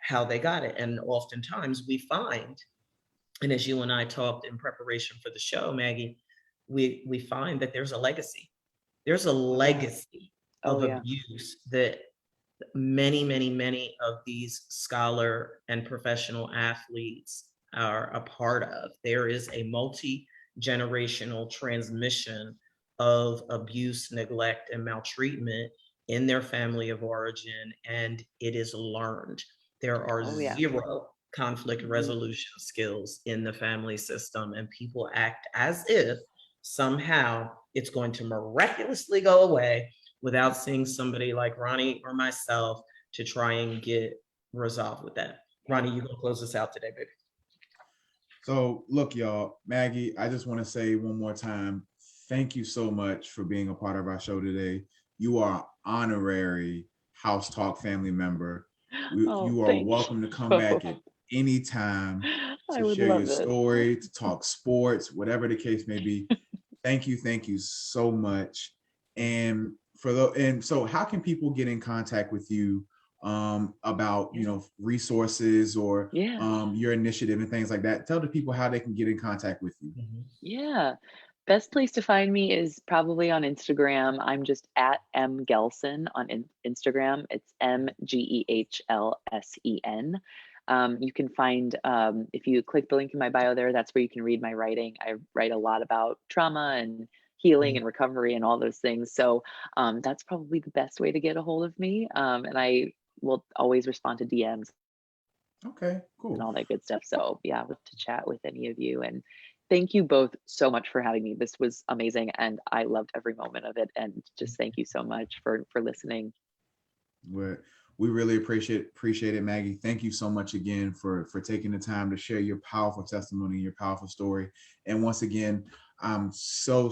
how they got it. And oftentimes we find, and as you and I talked in preparation for the show, Maggie, we find that there's a legacy. There's a legacy of abuse that many, many, many of these scholar and professional athletes are a part of. There is a multi-generational transmission of abuse, neglect, and maltreatment in their family of origin, and it is learned. There are zero conflict resolution skills in the family system, and people act as if somehow it's going to miraculously go away without seeing somebody like Ronnie or myself to try and get resolved with that. Ronnie, you gonna close us out today, baby? So look, y'all, Maggie, I just want to say one more time, thank you so much for being a part of our show today. You are an honorary House Talk family member. You are welcome to come back at any time to share your story, to talk sports, whatever the case may be. Thank you so much. And so how can people get in contact with you about resources or your initiative and things like that? Tell the people how they can get in contact with you. Best place to find me is probably on Instagram. I'm just at M Gelson on Instagram. It's MGEHLSEN. You can find, if you click the link in my bio there, that's where you can read my writing. I write a lot about trauma and healing and recovery and all those things. So that's probably the best way to get a hold of me. And I will always respond to DMs. Okay, cool. And all that good stuff. So yeah, I would love to chat with any of you. And thank you both so much for having me. This was amazing. And I loved every moment of it. And just thank you so much for listening. We really appreciate it, Maggie. Thank you so much again for taking the time to share your powerful testimony, your powerful story. And once again, I'm so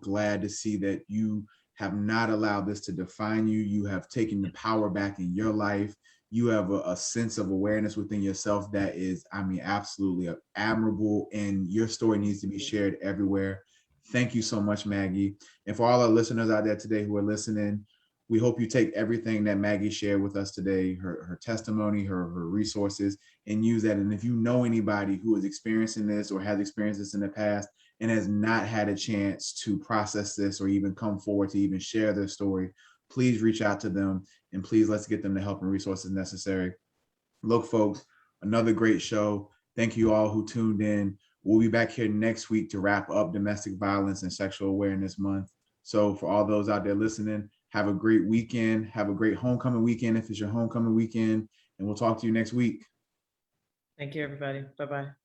glad to see that you have not allowed this to define you. You have taken the power back in your life. You have a sense of awareness within yourself that is, I mean, absolutely admirable. And your story needs to be shared everywhere. Thank you so much, Maggie. And for all our listeners out there today who are listening, we hope you take everything that Maggie shared with us today, her testimony, her resources, and use that. And if you know anybody who is experiencing this or has experienced this in the past and has not had a chance to process this or even come forward to even share their story, please reach out to them, and please let's get them the help and resources necessary. Look, folks, another great show. Thank you all who tuned in. We'll be back here next week to wrap up Domestic Violence and Sexual Awareness Month. So for all those out there listening, have a great weekend. Have a great homecoming weekend if it's your homecoming weekend. And we'll talk to you next week. Thank you, everybody. Bye-bye.